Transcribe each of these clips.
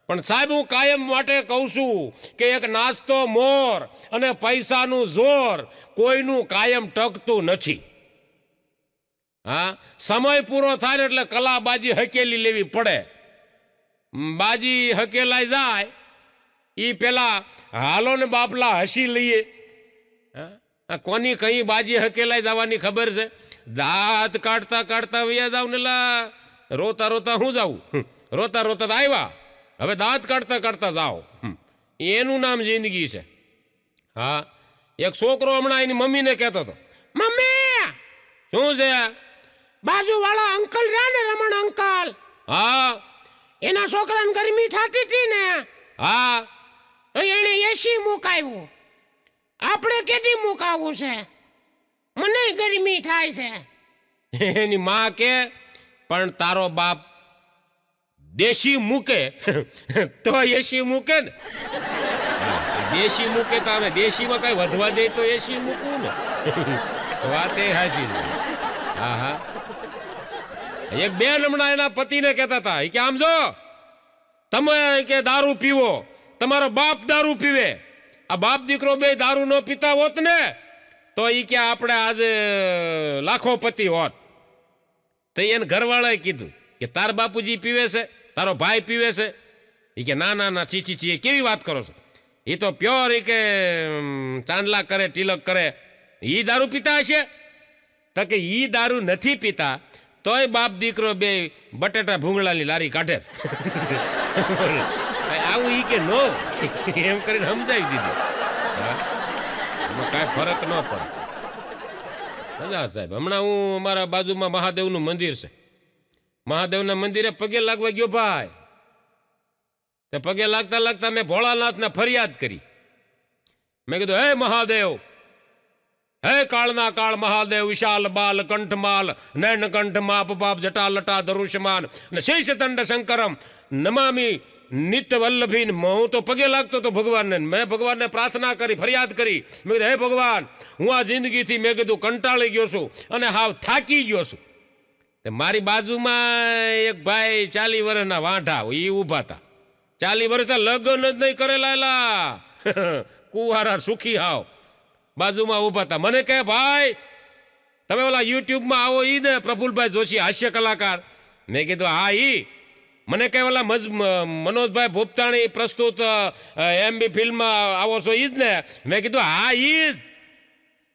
પણ સાહેબ હું કાયમ માટે કહું છું કે એક નાચતો મોર અને પૈસાનું જોર કોઈનું કાયમ ટકતું નથી. હા, સમય પૂરો થાય ને એટલે કલાબાજી હકેલી લેવી પડે. બાજી હકેલાઈ જાય એ પેલા હાલો ને બાપલા હસી લઈએ. કોની કઈ બાજી હકેલાઈ જવાની ખબર છે? દાંત કાઢતા કાઢતા વૈયા જાવ ને લા, રોતા રોતા હું જાઉં, રોતા રોતા આવ્યા, હવે દાંત કાઢતા કાઢતા જાઓ, એનું નામ જિંદગી છે. હા, એક છોકરો હમણાં એની મમ્મીને કહેતો હતો, મમ્મી શું છે? બાજુ વાળા અંકલ રહ્યા ને, રમણ અંકલ, હા, એના છોકરાને ગરમી થતી હતી ને, હા, એને એસી મુકાવ્યું. આપણે કેથી મુકાવવું છે? મને ગરમી થાય છે. એની માં કે પણ તારો બાપ દેશી મૂકે તો એસી મૂકે ને. દેશી મૂકે તો અમે દેશીમાં કઈ વધવા દે તો એસી મૂકવું ને. વાત એ હાચી. હા હા, એક બેન હમણાં એના પતિને કહેતા હતા કે આમ જો તમે કે દારૂ પીવો, તમારો બાપ દારૂ પીવે, આ બાપ દીકરો બે દારૂ ન પીતા હોત ને તો એ કે આપણે આજે લાખોપતિ હોત. તો એને ઘરવાળાએ કીધું કે તાર બાપુજી પીવે છે, તારો ભાઈ પીવે છે? એ કે ના ના ના, ચી ચી, કેવી વાત કરો છો? એ તો પ્યોર એ કે ચાંદલા કરે, તિલક કરે, એ દારૂ પીતા હશે? તો કે એ દારૂ નથી પીતા તોય બાપ દીકરો બે બટેટા ભૂંગળાની લારી કાઢે. આવું ઈ કે નો એમ કરીને સમજાવી દીધું. કાંઈ ફરક ન પડે. મજા સાહેબ, હમણાં હું અમારા બાજુમાં મહાદેવનું મંદિર છે, મહાદેવના મંદિરે પગે લાગવા ગયો ભાઈ. તે પગે લાગતા લાગતા મેં ભોળાનાથને ફરિયાદ કરી. મેં કીધું, હે મહાદેવ, હે કાળના કાળ મહાદેવ, વિશાલ બાલ કંઠમાલ નૈન કંઠ માપ બાપ જટા લટા ધરુષમાન ને શેષ દંડ શંકરમ નમામી નિત્ય વલ્લભીન. હું તો પગે લાગતો હતો ભગવાનને. મેં ભગવાનને પ્રાર્થના કરી, ફરિયાદ કરી. મેં કીધું, હે ભગવાન, હું આ જિંદગીથી મેં કીધું કંટાળી ગયો છું અને હાવ થાકી ગયો છું. મારી બાજુમાં એક ભાઈ 40 વર્ષના વાંઢા એ ઊભા હતા. 40 વર્ષ લગ્ન જ નહીં કરેલા, કુવારા સુખી હાવ બાજુમાં ઊભા હતા. મને કહે, ભાઈ તમે ઓલા યુટ્યુબમાં આવો ઈ ને, પ્રફુલભાઈ જોશી હાસ્ય કલાકાર? મેં કીધું હા ઈ. મને કહે ઓલા મનોજભાઈ ભોપતાણી પ્રસ્તુત MB ફિલ્મમાં આવો છો ઈ જ ને? મેં કીધું હા ઈ જ.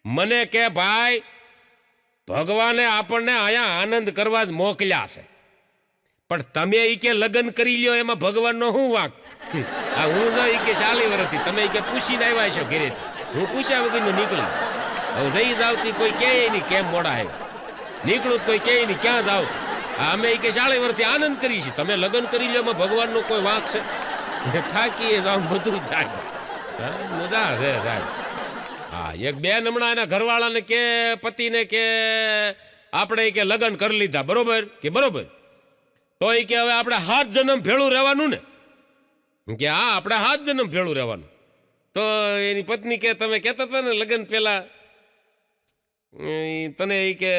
મને કે ભાઈ ભગવાને આપણને અહીંયા આનંદ કરવા જ મોકલ્યા છે, પણ તમે ઈ કે લગ્ન કરી લ્યો એમાં ભગવાનનો શું વાંક? હા, હું જો ઈ કે 40 વર્ષથી તમે ઈ કે પૂછીને આવ્યા છો ઘરેથી, હું પૂછ્યા વગરનું નીકળી. હવે જઈ જાવતી કોઈ કહે નહીં કેમ મોડા હે, નીકળું કોઈ કહે નહીં ક્યાં જાવ છો? અમે કે 40 વર્ષથી આનંદ કરી છે, તમે લગ્ન કરી લો એમાં ભગવાનનો કોઈ વાંક છે? થાકીએ જાવ, બધું થાય. મજા છે સાહેબ. હા, એક બેન હમણાં એના ઘરવાળાને કે પતિને કે આપણે કે લગ્ન કરી લીધા, બરોબર કે બરોબર, તો એ કે હવે આપણે 7 જન્મ ભેળું રહેવાનું ને? કે હા, આપણે 7 જન્મ ભેળું રહેવાનું. તો એની પત્ની કે તમે કહેતા હતા ને લગ્ન પેલા તને એ કે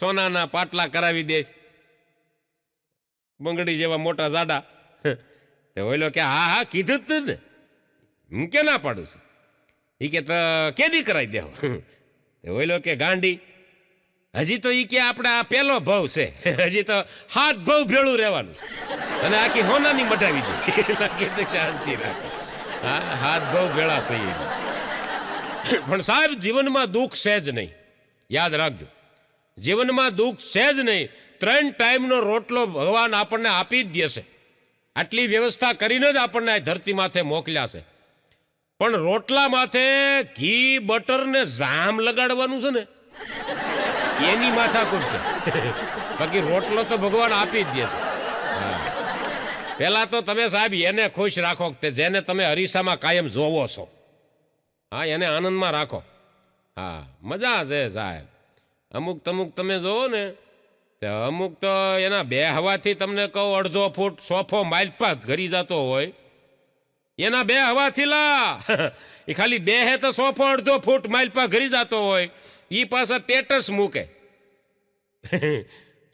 સોનાના પાટલા કરાવી દે, બંગડી જેવા મોટા જાડા. તો ઓલો કે હા હા કીધું જ ને, હું કે ના પાડું છું. એ કે કેદી કરાવી દેવો? ઓલો કે ગાંડી, હજી તો એ કે આપણે આ પહેલો ભાવ છે, હજી તો 7 ભાવ ભેળું રહેવાનું છે અને આખી હોનાની મટાવી દે. શાંતિ રાખો, હા 7 ભાવ ભેળા સહી. પણ સાહેબ જીવનમાં દુઃખ છે જ નહીં, યાદ રાખજો. જીવનમાં દુઃખ છે જ નહીં. 3 ટાઈમનો રોટલો ભગવાન આપણને આપી જ દેશે. આટલી વ્યવસ્થા કરીને જ આપણને આ ધરતી માથે મોકલ્યા છે. પણ રોટલા માથે ઘી બટર ને જામ લગાડવાનું છે ને, એની માથાકૂટ છે. બાકી રોટલો તો ભગવાન આપી જ દેશે. પેલા તો તમે સાહેબ એને ખુશ રાખો, જેને તમે અરીસામાં કાયમ જોવો છો. હા, એને આનંદમાં રાખો. હા, મજા છે સાહેબ. અમુક તમુક તમે જોવો ને, અમુક તો એના બે હવાથી તમને કહું 1.5 ફૂટ સોફો માઇલપા ઘરી જતો હોય, એના બે હવાથી લા એ ખાલી બે હે તો સોફો 1.5 ફૂટ માઇલપા ઘરી જતો હોય, એ પાછા સ્ટેટસ મૂકે.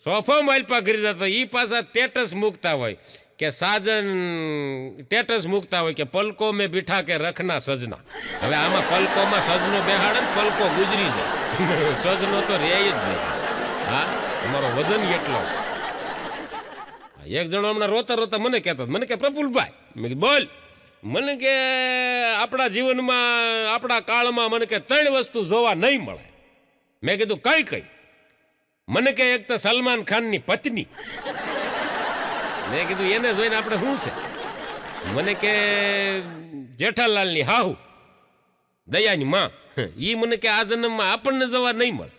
સોફો માઇલપા ઘરી જતો એ પાછા સ્ટેટસ મૂકતા હોય કે સાજન સ્ટેટસ મૂકતા હોય કે પલકો મેં બીઠા કે રખના સજના. હવે આમાં પલકોમાં સજનો બેહાડે ને પલકો ગુજરી જાય, સજનો તો રે જ નહીં. હા, અમારો વજન એટલો છે. એક જણો હમણાં રોતા રોતા મને કહેતો, મને કે પ્રફુલભાઈ, મેં કીધું બોલ. મને કે આપણા જીવનમાં આપણા કાળમાં મને કે 3 વસ્તુ જોવા નહીં મળે. મેં કીધું કઈ કઈ? મને કે એક તો સલમાન ખાનની પત્ની. મેં કીધું એને જોઈને આપણે શું છે? મને કે જેઠાલાલની હાહુ, દયાની માં. એ મને કે આ જન્મમાં આપણને જોવા નહીં મળે.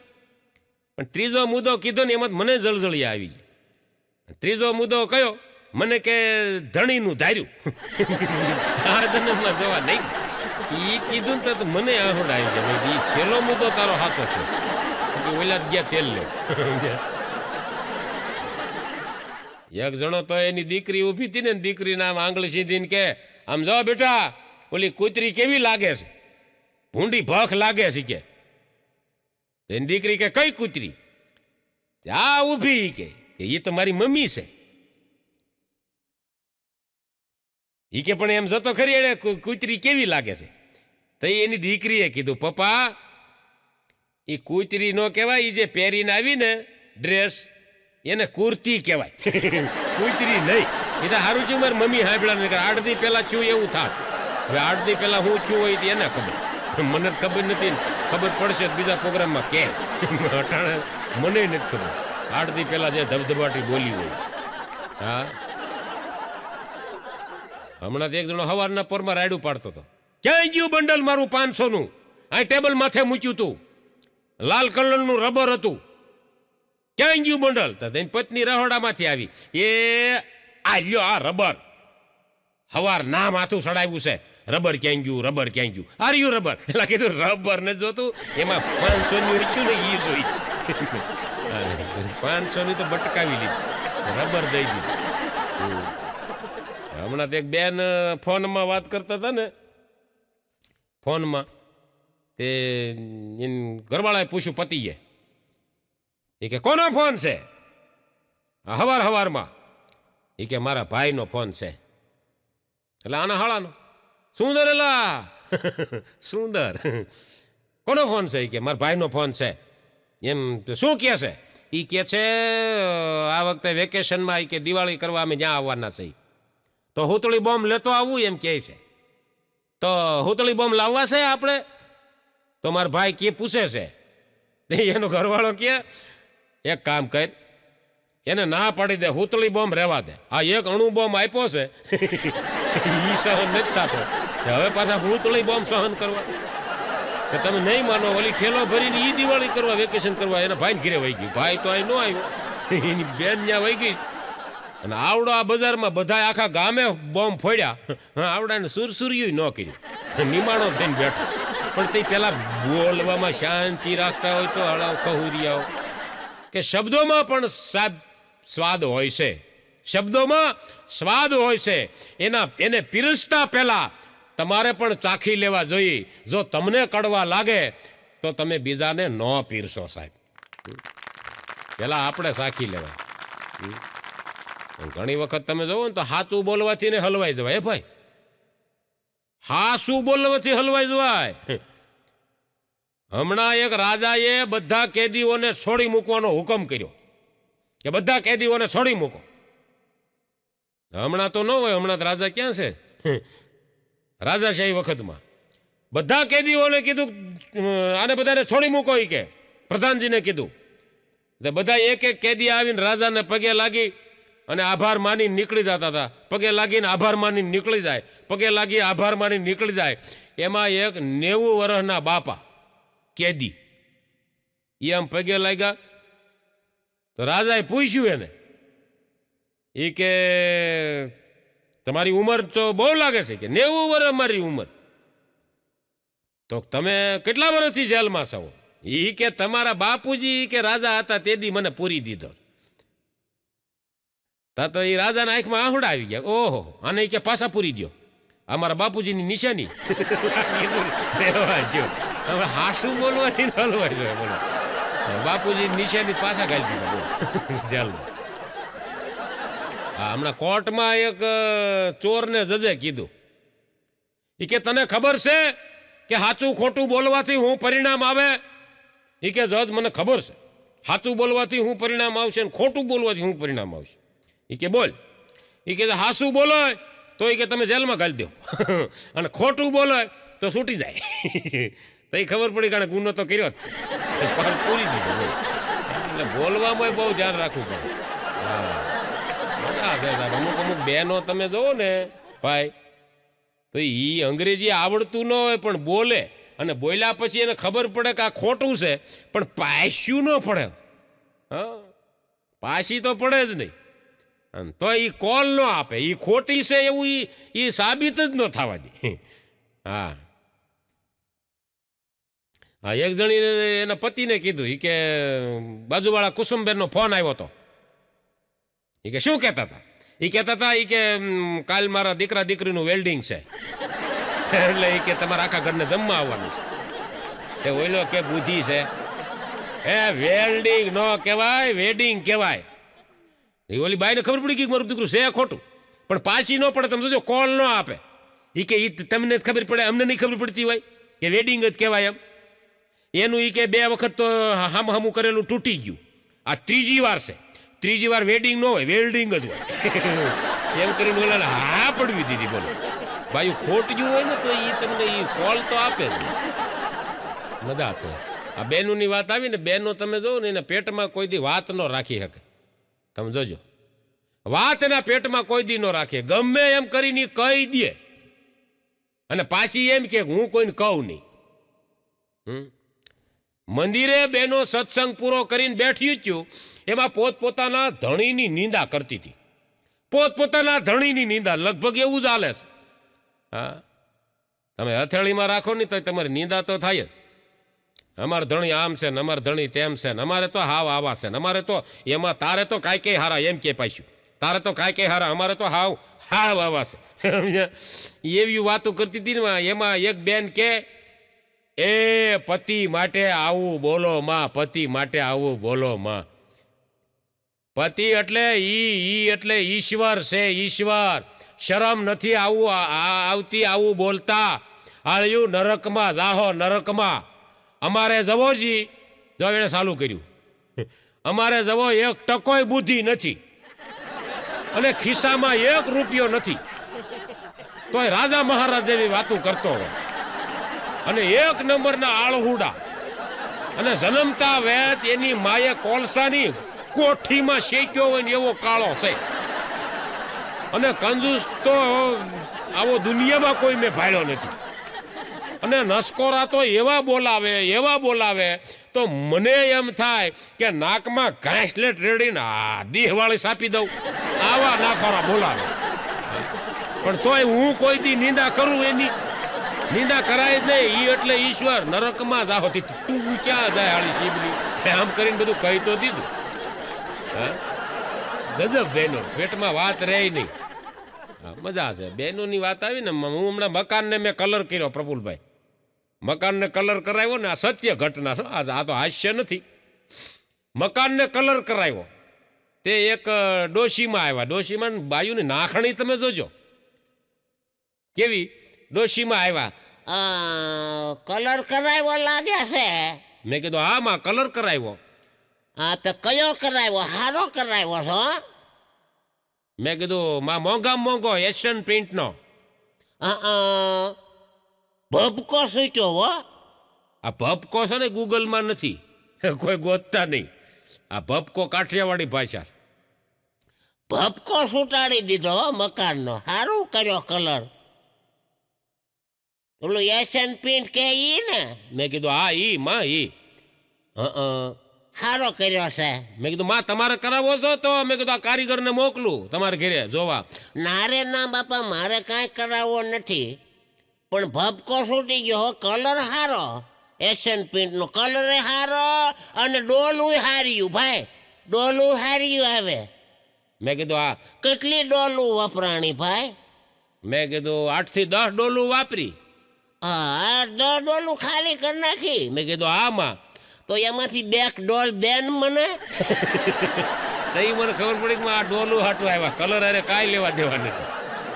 પણ ત્રીજો મુદ્દો કીધો ને એમાં મને જળજળિયા આવી ગઈ. ત્રીજો મુદ્દો કયો? મને કે ધણીનું ધાર્યું આ જન્મમાં જોવા નહીં. એ કીધું ને તો મને આહુડ આવી ગયા. એ છેલ્લો મુદ્દો તારો હાથો છે. ઓલા ગયા તેલ લે. એક જણો તો એની દીકરી ઊભી હતી ને, દીકરીના આમ આંગળી સીધીને કે આમ જો બેટા ઓલી કૂતરી કેવી લાગે છે, ભૂંડી ભખ લાગે છે કે. એની દીકરી કે કઈ કૂતરી? આ ઊભી કે એ તો મારી મમ્મી છે. એ કે પણ એમ જતો ખરી એને કૂતરી કેવી લાગે છે? તો એની દીકરીએ કીધું પપ્પા એ કૂતરી નો કહેવાય, એ જે પહેરીને આવી ને ડ્રેસ એને કુર્તી કહેવાય, કૂતરી નહીં. એ તો સારું છું મારી મમ્મી સાંભળ્યા 8 દી પહેલા છું એવું થાત. હવે 8 દી પહેલા હું છું હોય એને ખબર, મને ખબર નથી. ખબર પડશે બીજા પ્રોગ્રામમાં કે અટાણે મને નથી ખબર. 8 દી પહેલા જે ધબધબાટી બોલી હોય. હા, હમણાં એક જણો સવારના પોરમાં રાયડું પાડતો હતો. ક્યાંય ગયું બંડલ મારું 500નું? આ ટેબલ માથે મૂક્યું તું, લાલ કલરનું રબર હતું. ક્યાંય ગયું બંડલ? તો તેની પત્ની રહોડામાંથી આવી. એ આ લ્યો આ રબર, હવાર ના માથું સડાવ્યું છે. રબર ક્યાંય ગયું, રબર ક્યાંય ગયું? આર્યું રબર? એટલે કીધું રબર ને જોતું, એમાં 500ની ઈચ્છું ને એ જોઈ. 500ની તો બટકાવી લીધી, રબર દઈ દીધી. હમણાં તો એક બેન ફોનમાં વાત કરતા હતા ને, ફોનમાં તે ઘરવાળાએ પૂછ્યું પતિએ, એ કે કોનો ફોન છે હવાર હવારમાં? એ કે મારા ભાઈનો ફોન છે. એટલે આના હાળાનો સુંદર, એલા સુંદર કોનો ફોન છે? એ કે મારા ભાઈનો ફોન છે. એમ શું કહે છે? એ કે છે આ વખતે વેકેશનમાં એ કે દિવાળી કરવા અમે જ્યાં આવવાના છે, તો હુતળી બોમ્બ લેતો આવવું એમ કહે છે. તો હુતળી બોમ્બ લાવવા છે આપણે? તો મારા ભાઈ કે પૂછે છે. એનો ઘરવાળો કે એક કામ કર, એને ના પાડી દે, હુતળી બોમ્બ રહેવા દે. આ એક અણુ બોમ્બ આપ્યો છે એ સહન નથી થતો, હવે પાછા હુતળી બોમ્બ સહન કરવા. કે તમે નહીં માનો, ઓલી ઠેલો ભરીને એ દિવાળી કરવા વેકેશન કરવા એના ભાઈને ઘરે વહી ગયું. ભાઈ તો અહીં ન આવ્યો, એની બેન ત્યાં વહી ગઈ. અને આવડો આ બજારમાં બધા આખા ગામે બોમ્બ ફોડ્યા, આવડાને સુરસુર્યું ન કર્યું, નિમાણો થઈને બેઠો. પણ તે પેલા બોલવામાં શાંતિ રાખતા હોય તો હળાવ ખહુરિયાઓ કે શબ્દોમાં પણ સ્વાદ હોય છે, શબ્દોમાં સ્વાદ હોય છે. એને પીરસતા પહેલા તમારે પણ ચાખી લેવા જોઈએ. જો તમને કડવા લાગે તો તમે બીજાને ન પીરસો સાહેબ, પેલા આપણે ચાખી લેવાય. ઘણી વખત તમે જોવો ને તો સાચું બોલવાથી ને હલવાઈ જવાય. ભાઈ હાસું બોલવાથી હલવાઈ જવાય. હમણાં એક રાજાએ બધા કેદીઓને છોડી મૂકવાનો હુકમ કર્યો કે બધા કેદીઓને છોડી મૂકો. હમણાં તો ન હોય, હમણાં તો રાજા ક્યાં છે? રાજાશાહી વખતમાં બધા કેદીઓને કીધું આને બધાને છોડી મૂકો. એ કે પ્રધાનજીને કીધું. બધા એક એક કેદી આવીને રાજાને પગે લાગી અને આભાર માની નીકળી જતા હતા. પગે લાગીને આભાર માની નીકળી જાય, પગે લાગી આભાર માની નીકળી જાય. એમાં એક 90 વર્ષના બાપા કેદી એ આમ પગે લાગ્યા. તો રાજાએ પૂછ્યું એને, એ કે તમારી ઉંમર તો બહુ લાગે છે કે 90 વર્ષ અમારી ઉંમર. તો તમે કેટલા વર્ષથી જેલમાં છો? એ કે તમારા બાપુજી કે રાજા હતા તે દી મને પૂરી દીધો. તા તો એ રાજાના આંખમાં આહુડા આવી ગયા. ઓહો, આને કે પાછા પૂરી દો, અમારા બાપુજીની નિશાની. હવે હાસું બોલવાની હલવાઈ જાય. બોલો, બાપુજીની નિશાની પાછા ગાલી દીધા જેલમાં. હા, હમણાં કોર્ટમાં એક ચોરને જજે કીધું, એ કે તને ખબર છે કે સાચું ખોટું બોલવાથી હું પરિણામ આવે? એ કે જજ મને ખબર છે, સાચું બોલવાથી હું પરિણામ આવશે ને ખોટું બોલવાથી હું પરિણામ આવશે. એ કે બોલ. એ કે હાસું બોલો તો એ કે તમે જેલમાં ઘાલી દો અને ખોટું બોલો તો છૂટી જાય. તો એ ખબર પડી કારણ ગુનો તો કર્યો જ છે, પૂરી દીધું. એટલે બોલવામાં બહુ ધ્યાન રાખવું પડે. હા, અમુક અમુક બહેનો તમે જોવો ને ભાઈ, તો એ અંગ્રેજી આવડતું ન હોય પણ બોલે, અને બોલ્યા પછી એને ખબર પડે કે આ ખોટું છે પણ પાસ્યું ન પડે. હા, પાછી તો પડે જ નહીં. તો એ કોલ ન આપે, એ ખોટી છે એવું એ સાબિત જ ન થવા દે. હા હા, એક જણી એના પતિને કીધું, એ કે બાજુવાળા કુસુમબેનનો ફોન આવ્યો હતો. એ કે શું કહેતા હતા? એ કહેતા હતા એ કે કાલ મારા દીકરા દીકરીનું વેલ્ડિંગ છે, એટલે એ કે તમારા આખા ઘરને જમવા આવવાનું છે. તે ઓઈલો કે બુદ્ધિ છે, એ વેલ્ડિંગ ન કહેવાય, વેડિંગ કહેવાય. એ ઓલી બાઈને ખબર પડી ગઈ મારું દીકરું છે ખોટું, પણ પાછી ન પડે. તમે જોજો કોલ ન આપે. એ કે તમને જ ખબર પડે, અમને નહીં ખબર પડતી હોય કે વેડિંગ જ કહેવાય એમ. એનું એ કે 2 વખત તો હામું કરેલું તૂટી ગયું, આ ત્રીજી વાર છે. ત્રીજી વાર વેડિંગ ન હોય, વેલ્ડિંગ જ હોય. એમ કરીને ઓલા હા પડવી દીધી. બોલો ભાઈ, ખોટજું હોય ને તો એ તમને એ કોલ તો આપે જ. મજા છે. આ બહેનોની વાત આવી ને, બહેનો તમે જોવો ને એના પેટમાં કોઈ દી વાત ન રાખી શકે. તમે જોજો, વાત એના પેટમાં કોઈ દી ન રાખે, ગમે એમ કરીને કહી દે, અને પાછી એમ કે હું કોઈને કહું નહીં. મંદિરે બહેનો સત્સંગ પૂરો કરીને બેઠી થયું, એમાં પોતપોતાના ધણીની નિંદા કરતી હતી. પોતપોતાના ધણીની નિંદા, લગભગ એવું જ હાલે છે. હા, તમે હથેળીમાં રાખો ને તો તમારી નિંદા તો થાય જ. અમારે ધણી આમ છે ને, અમારે ધણી તેમ છે ને, અમારે તો હાવ આવા છે ને, અમારે તો એમાં તારે તો કાંઈ કઈ હારા, એમ કે પાછું તારે તો કાંઈ કઈ હારા, અમારે તો હાવ હાવ આવા છે. એવી વાતો કરતી હતી ને. એમાં એક બેન કે એ પતિ માટે આવું બોલો માં, પતિ માટે આવું બોલો માં. પતિ એટલે ઈ એટલે ઈશ્વર છે, ઈશ્વર. શરમ નથી આવું આવતી આવું બોલતા. આળ્યું નરકમાં જાહો, નરકમાં. અમારે જવોજી જો એણે ચાલુ કર્યું, અમારે જવો 1% બુદ્ધિ નથી અને ખિસ્સામાં 1 રૂપિયો નથી, તોય રાજા મહારાજ જેવી વાતો કરતો હોય, અને 1 નંબરના આળહુડા, અને જન્મતા વેત એની માએ કોલસાની કોઠીમાં શેક્યો હોય ને એવો કાળો છે. અને કંજૂસ તો આવો દુનિયામાં કોઈ મેં ભાળ્યો નથી. અને નસકોરા તો એવા બોલાવે તો મને એમ થાય કે નાકમાં ઘાસલેટ રેડીને દેહવાળી સાપી દઉં, આવા નાખોરા બોલાવે. પણ તોય હું કોઈ દી નિંદા કરું, એની નિંદા કરાય જ નહીં. ઈ એટલે ઈશ્વર, નરકમાં જાહો. તું ક્યાં જાય હાળી શીબલી, આમ કરીને બધું કહી તો દીધું. હા, ગજબ બહેનો, પેટમાં વાત રહે નહીં. હા, મજા છે. બહેનોની વાત આવી ને, હું હમણાં મકાનને મેં કલર કર્યો, પ્રફુલભાઈ. મકાનને કલર કરાવ્યો ને, આ સત્ય ઘટના છે, આ તો હાસ્ય નથી. મકાનને કલર કરાવ્યો તે એક ડોશીમાં આવ્યા. ડોશીમાં બાયુની નાખણી તમે જોજો કેવી. ડોશીમાં આવ્યા, કલર કરાવ્યો લાગે છે. મેં કીધું હા માં, કલર કરાવ્યો. હા, તો કયો કરાવ્યો? હારો કરાવ્યો છો? મેં કીધું માં મોંઘામાં મોંઘો એશિયન પેઇન્ટનો. ભબકો સૂટ્યો હો. આ ભબકો છે ને ગૂગલમાં નથી, કોઈ ગોતતા નહીં. આ ભબકો કાઠિયાવાડી ભાષા. ભબકો સૂટાડી દીધો હો મકાનનો. સારું કર્યો કલર. ઓલું એશિયન પેન્ટ કે ઈ ને? મેં કીધું હા ઈ માં, ઈ. સારો કર્યો છે. મેં કીધું માં તમારે કરાવો છો તો મેં કીધું આ કારીગરને મોકલું તમારે ઘરે જોવા. ના રે ના બાપા, મારે કાંઈ કરાવવો નથી, પણ ભબકો છૂટી ગયો. કલર સારો, એશિયન પેન્ટનો કલર સારો, અને ડોલું હાર્યું ભાઈ, ડોલું હાર્યું આવે. મેં કીધું હા. કેટલી ડોલું વપરાણી ભાઈ? મેં કીધું 8 થી 10 ડોલું વાપરી. હા, 10 ડોલું ખાલી કરી નાખી. મેં કીધું હા માં. તો એમાંથી 2 ડોલ બેન મને. તઈ મને ખબર પડી કે આ ડોલું હાટું આવ્યા, કલર અરે કાંઈ લેવા દેવા નથી.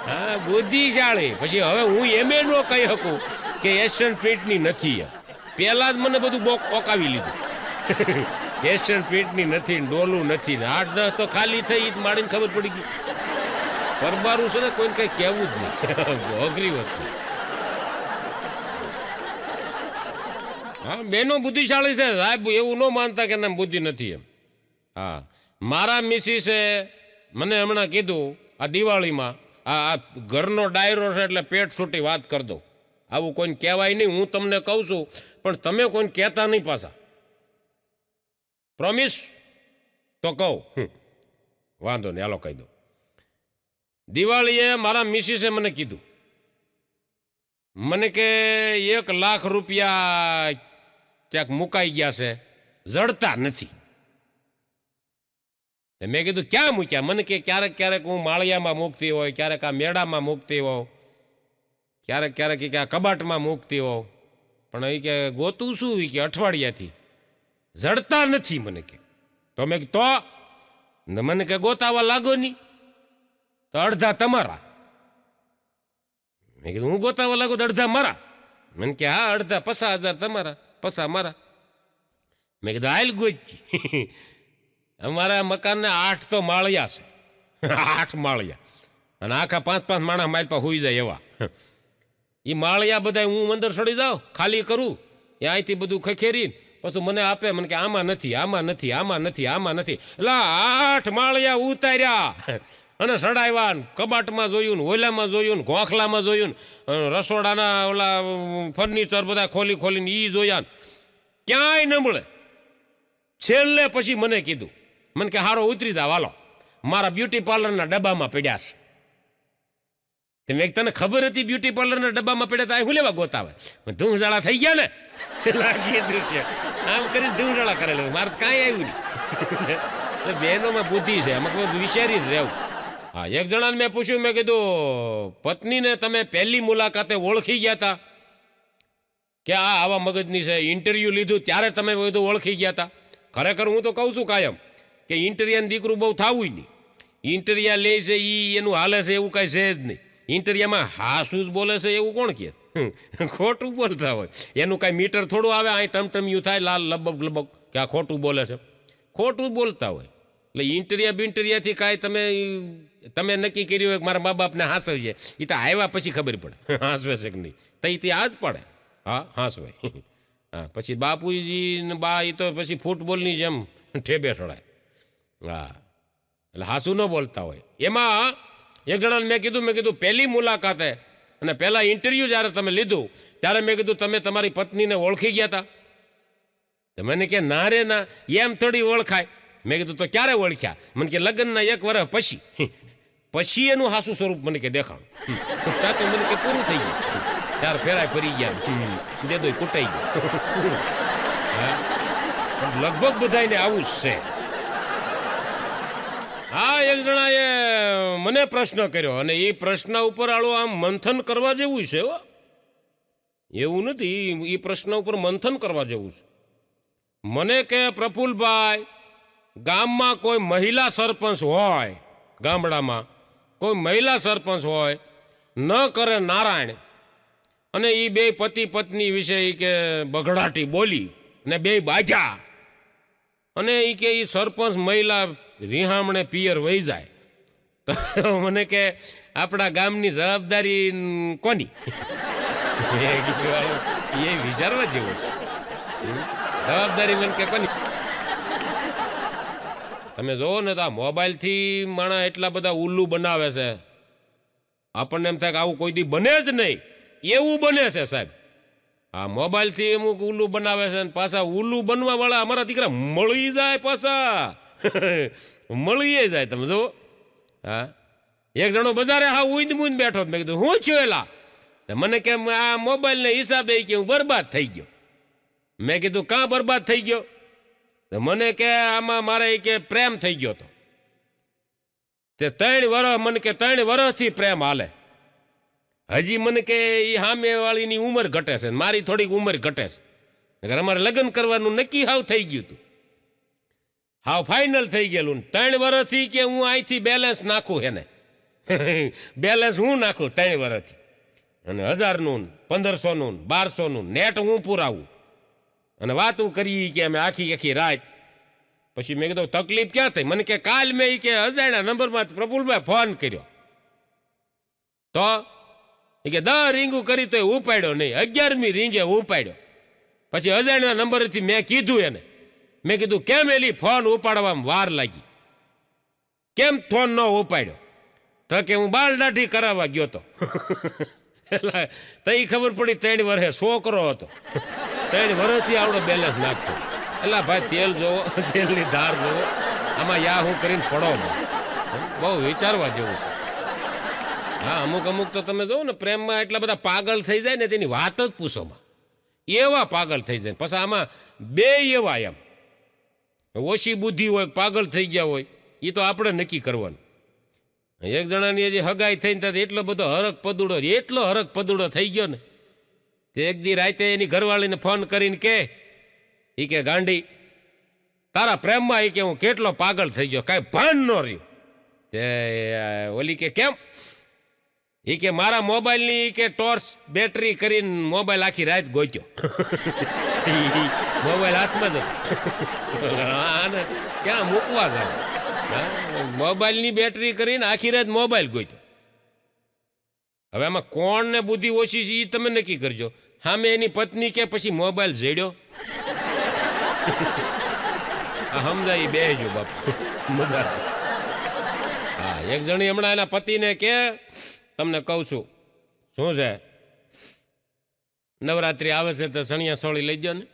હા, બુદ્ધિશાળી. પછી હવે હું એમ ન કહી શકું કે એશિયન પેન્ટની નથી એમ. પહેલાં જ મને બધું ઓકાવી લીધું. એશિયન પેન્ટની નથી, ડોલું નથી ને 8-10 તો ખાલી થઈ ઈ માડીને ખબર પડી ગઈ. પરબારું છે ને કોઈને કંઈ કહેવું જ નહીં. અઘરી વસ્તુ. હા, બેનો બુદ્ધિશાળી છે સાહેબ, એવું ન માનતા કે ના બુદ્ધિ નથી એમ. હા, મારા મિસિસે મને હમણાં કીધું આ દિવાળીમાં આ ઘરનો ડાયરો છે એટલે પેટ છૂટી વાત કરી દઉં. આવું કોઈને કહેવાય નહીં, હું તમને કહું છું પણ તમે કોઈને કહેતા નહીં પાછા. પ્રોમિસ? તો કહું. વાંધો નહીં, હાલો કહી દઉં. દિવાળીએ મારા મિસિસે મને કીધું, મને કે 1 લાખ રૂપિયા ક્યાંક મુકાઈ ગયા છે, જડતા નથી. મેં કીધું ક્યાં મૂક્યા? મને કે ક્યારેક ક્યારેક હું માળિયામાં મૂકતી હોય, ક્યારેક આ મેળામાં મૂકતી હોઉં, ક્યારેક ક્યારેક કે આ કબાટમાં મૂકતી હોઉં, પણ એ કે ગોતું શું એ કે અઠવાડિયાથી જડતા નથી મને કે. તો મેં તો મને કે ગોતાવા લાગો નહીં તો અડધા તમારા. મેં કીધું હું ગોતાવા લાગુ તો અડધા મારા? મને કે હા, અડધા 50,000 તમારા, 50 મારા. મેં કીધું હાલ ગોચી. અમારા મકાનને 8 તો માળિયા છે. 8 માળિયા, અને આખા 5-5 માણસ મારી પાસે હોઈ જાય એવા. એ માળિયા બધા હું અંદર ચડી જાઉં, ખાલી કરું, એ અહીંથી બધું ખખેરીને પછી મને આપે. મને કે આમાં નથી, આમાં નથી, આમાં નથી, આમાં નથી. એટલે 8 માળિયા ઉતાર્યા અને સડાવ્યા. કબાટમાં જોયું, ઓલામાં જોયું, ગોખલામાં જોયું, રસોડાના ઓલા ફર્નિચર બધા ખોલી ખોલીને એ જોયા, ક્યાંય ન મળે. છેલ્લે પછી મને કીધું, મને કે હારો ઉતરી જા વાલો, મારા બ્યુટી પાર્લરના ડબ્બામાં પડ્યા છે. મેં તને ખબર હતી બ્યુટી પાર્લરના ડબ્બામાં પડ્યા હતા, હું લેવા ગોતાવે? ધૂંઝાળા થઈ ગયા ને, લાગી દૃશ્ય આમ કરીને ધૂંઝાળા કરેલું, મારે કાંઈ આવ્યું નહીં. બહેનોમાં બુદ્ધિ છે, આમાં વિચારી જ રહેવું. હા, એક જણાને મેં પૂછ્યું, મેં કીધું પત્નીને તમે પહેલી મુલાકાતે ઓળખી ગયા હતા કે આ આવા મગજની છે? ઇન્ટરવ્યૂ લીધું ત્યારે તમે બધું ઓળખી ગયા હતા? ખરેખર હું તો કહું છું કાયમ કે ઇન્ટરિયાનું દીકરું બહુ થવું નહીં. ઇન્ટરિયા લે છે એ એનું હાલે છે એવું કાંઈ છે જ નહીં. ઇન્ટરિયામાં હાસું જ બોલે છે એવું કોણ કહે? ખોટું બોલતા હોય. એનું કાંઈ મીટર થોડું આવે, અહીં ટમટમિયું થાય લાલ લબક લબક કે આ ખોટું બોલે છે. ખોટું બોલતા હોય. એટલે ઇન્ટરિયા બિન્ટરિયાથી કાંઈ તમે નક્કી કર્યું હોય કે મારા મા બાપને હાંસવીએ, એ તો આવ્યા પછી ખબર પડે હાંસવે છે કે નહીં. તઈ તે આ જ પડે. હા, હાંસવાય. હા, પછી બાપુજી ને બા એ તો પછી ફૂટબોલની જેમ ઠેબે ઠોડાય. હા, એટલે હાસું ન બોલતા હોય. એમાં એક જણાને મેં કીધું પહેલી મુલાકાતે અને પહેલાં ઇન્ટરવ્યૂ જ્યારે તમે લીધું ત્યારે મેં કીધું તમે તમારી પત્નીને ઓળખી ગયા હતા? તો મને કે ના રે ના, એમ થોડી ઓળખાય. મેં કીધું તો ક્યારે ઓળખ્યા? મને કે લગ્નના 1 વર્ષ પછી. પછી એનું હાસું સ્વરૂપ મને કે દેખાણ. ત્યાં તો મને કે પૂરું થઈ ગયું, ત્યારે ફેરાય ફરી ગયા, દેદોય કૂટાઈ ગયો. હા, લગભગ બધાને આવું જ છે. હા, એક જણાએ મને પ્રશ્ન કર્યો અને એ પ્રશ્ન ઉપર આળો આમ મંથન કરવા જેવું છે. એવું નથી, એ પ્રશ્ન ઉપર મંથન કરવા જેવું છે. મને કે પ્રફુલભાઈ, ગામમાં કોઈ મહિલા સરપંચ હોય, ગામડામાં કોઈ મહિલા સરપંચ હોય, ન કરે નારાયણ, અને એ 2 પતિ પત્ની વિશે એ કે બગડાટી બોલી ને 2 બાજા, અને એ કે એ સરપંચ મહિલા રિહામણે પિયર વહી જાય, તો મને કે આપણા ગામની જવાબદારી કોની? એ વિચારવા જેવું છે. જવાબદારી મને કે કોની? તમે જોવો ને તો આ મોબાઈલથી માણસ એટલા બધા ઉલ્લુ બનાવે છે, આપણને એમ થાય કે આવું કોઈ દી બને જ નહીં, એવું બને છે સાહેબ. આ મોબાઈલથી અમુક ઉલ્લુ બનાવે છે, અને પાછા ઉલ્લુ બનવા વાળા અમારા દીકરા મળી જાય, પાછા મળી જાય. તમે જુઓ, હા, એક જણો બજારે હા ઊંધ મૂંધ બેઠો, મેં કીધું હું છું એલા? મને કે આ મોબાઈલને હિસાબે કે હું બરબાદ થઈ ગયો. મેં કીધું કાં બરબાદ થઈ ગયો? મને કે આમાં મારે કે પ્રેમ થઈ ગયો હતો. તે 3 વર્ષ, મને કે 3 વર્ષથી પ્રેમ હાલે. હજી મને કે એ સામે વાળીની ઉંમર ઘટે છે, મારી થોડીક ઉંમર ઘટે છે. અમારે લગ્ન કરવાનું નક્કી હાવ થઈ ગયું હતું. હા ફાઇનલ થઈ ગયેલું 3 વર્ષથી કે હું અહીંથી બેલેન્સ નાખું એને બેલેન્સ હું નાખું 3 વર્ષથી અને 1000નું 1500નું 1200નું નેટ હું પુરાવું અને વાતું કરી કે અમે આખી રાત. પછી મેં કીધું તકલીફ ક્યાં થઈ? મને કે કાલ મેં કે અજાણ્યા નંબરમાં પ્રફુલભાઈ ફોન કર્યો તો એ કે 10 રીંગું કરી તો ઉપાડ્યો નહીં, 11મી રીંગે ઉપાડ્યો. પછી અજાણ્યા નંબરથી મેં કીધું એને, મેં કીધું કેમ એલી ફોન ઉપાડવામાં વાર લાગી, કેમ ફોન ન ઉપાડ્યો? તો કે હું બાલ દાઢી કરાવવા ગયો હતો. એટલે તઈ ખબર પડી 3 વર્ષે છોકરો હતો, 3 વર્ષથી આવડો બેલેન્સ નાખતો. એટલે ભાઈ તેલ જોવો, તેલની ધાર જોવો, આમાં યા હું કરીને પડો બહુ વિચારવા જેવું છે. હા અમુક તો તમે જોવો ને પ્રેમમાં એટલા બધા પાગલ થઈ જાય ને તેની વાત જ પૂછોમાં, એવા પાગલ થઈ જાય. પછી આમાં બે એવા એમ ઓછી બુદ્ધિ હોય, પાગલ થઈ ગયા હોય, એ તો આપણે નક્કી કરવાનું. એક જણાની હજી હગાઈ થઈને ત્યાં એટલો બધો હરક પદુડો થઈ ગયો ને તે એક દી રાતે એની ઘરવાળીને ફોન કરીને કે ગાંડી તારા પ્રેમમાં કે હું કેટલો પાગલ થઈ ગયો, કાંઈ ભાન ન રહ્યું. તે ઓલી કે કેમ? કે મારા મોબાઈલની કે ટોર્ચ બેટરી કરીને મોબાઈલ આખી રાત ગોચ્યો. મોબાઈલ હાથમાં જ હતો, ક્યાં મૂકવા ગયો? મોબાઈલની બેટરી કરીને આખી રાત મોબાઈલ ગોચ્યો. હવે આમાં કોણને બુદ્ધિ ઓછી છે એ તમે નક્કી કરજો. સામે એની પત્ની કે પછી મોબાઈલ જેડ્યો? સમજાય બેજો બાપ, મજા છે. હા એક જણી હમણાં એના પતિને કે તમને કહું છું શું છે, નવરાત્રી આવે છે તો સણિયા સોળી લઈ જાઓ ને.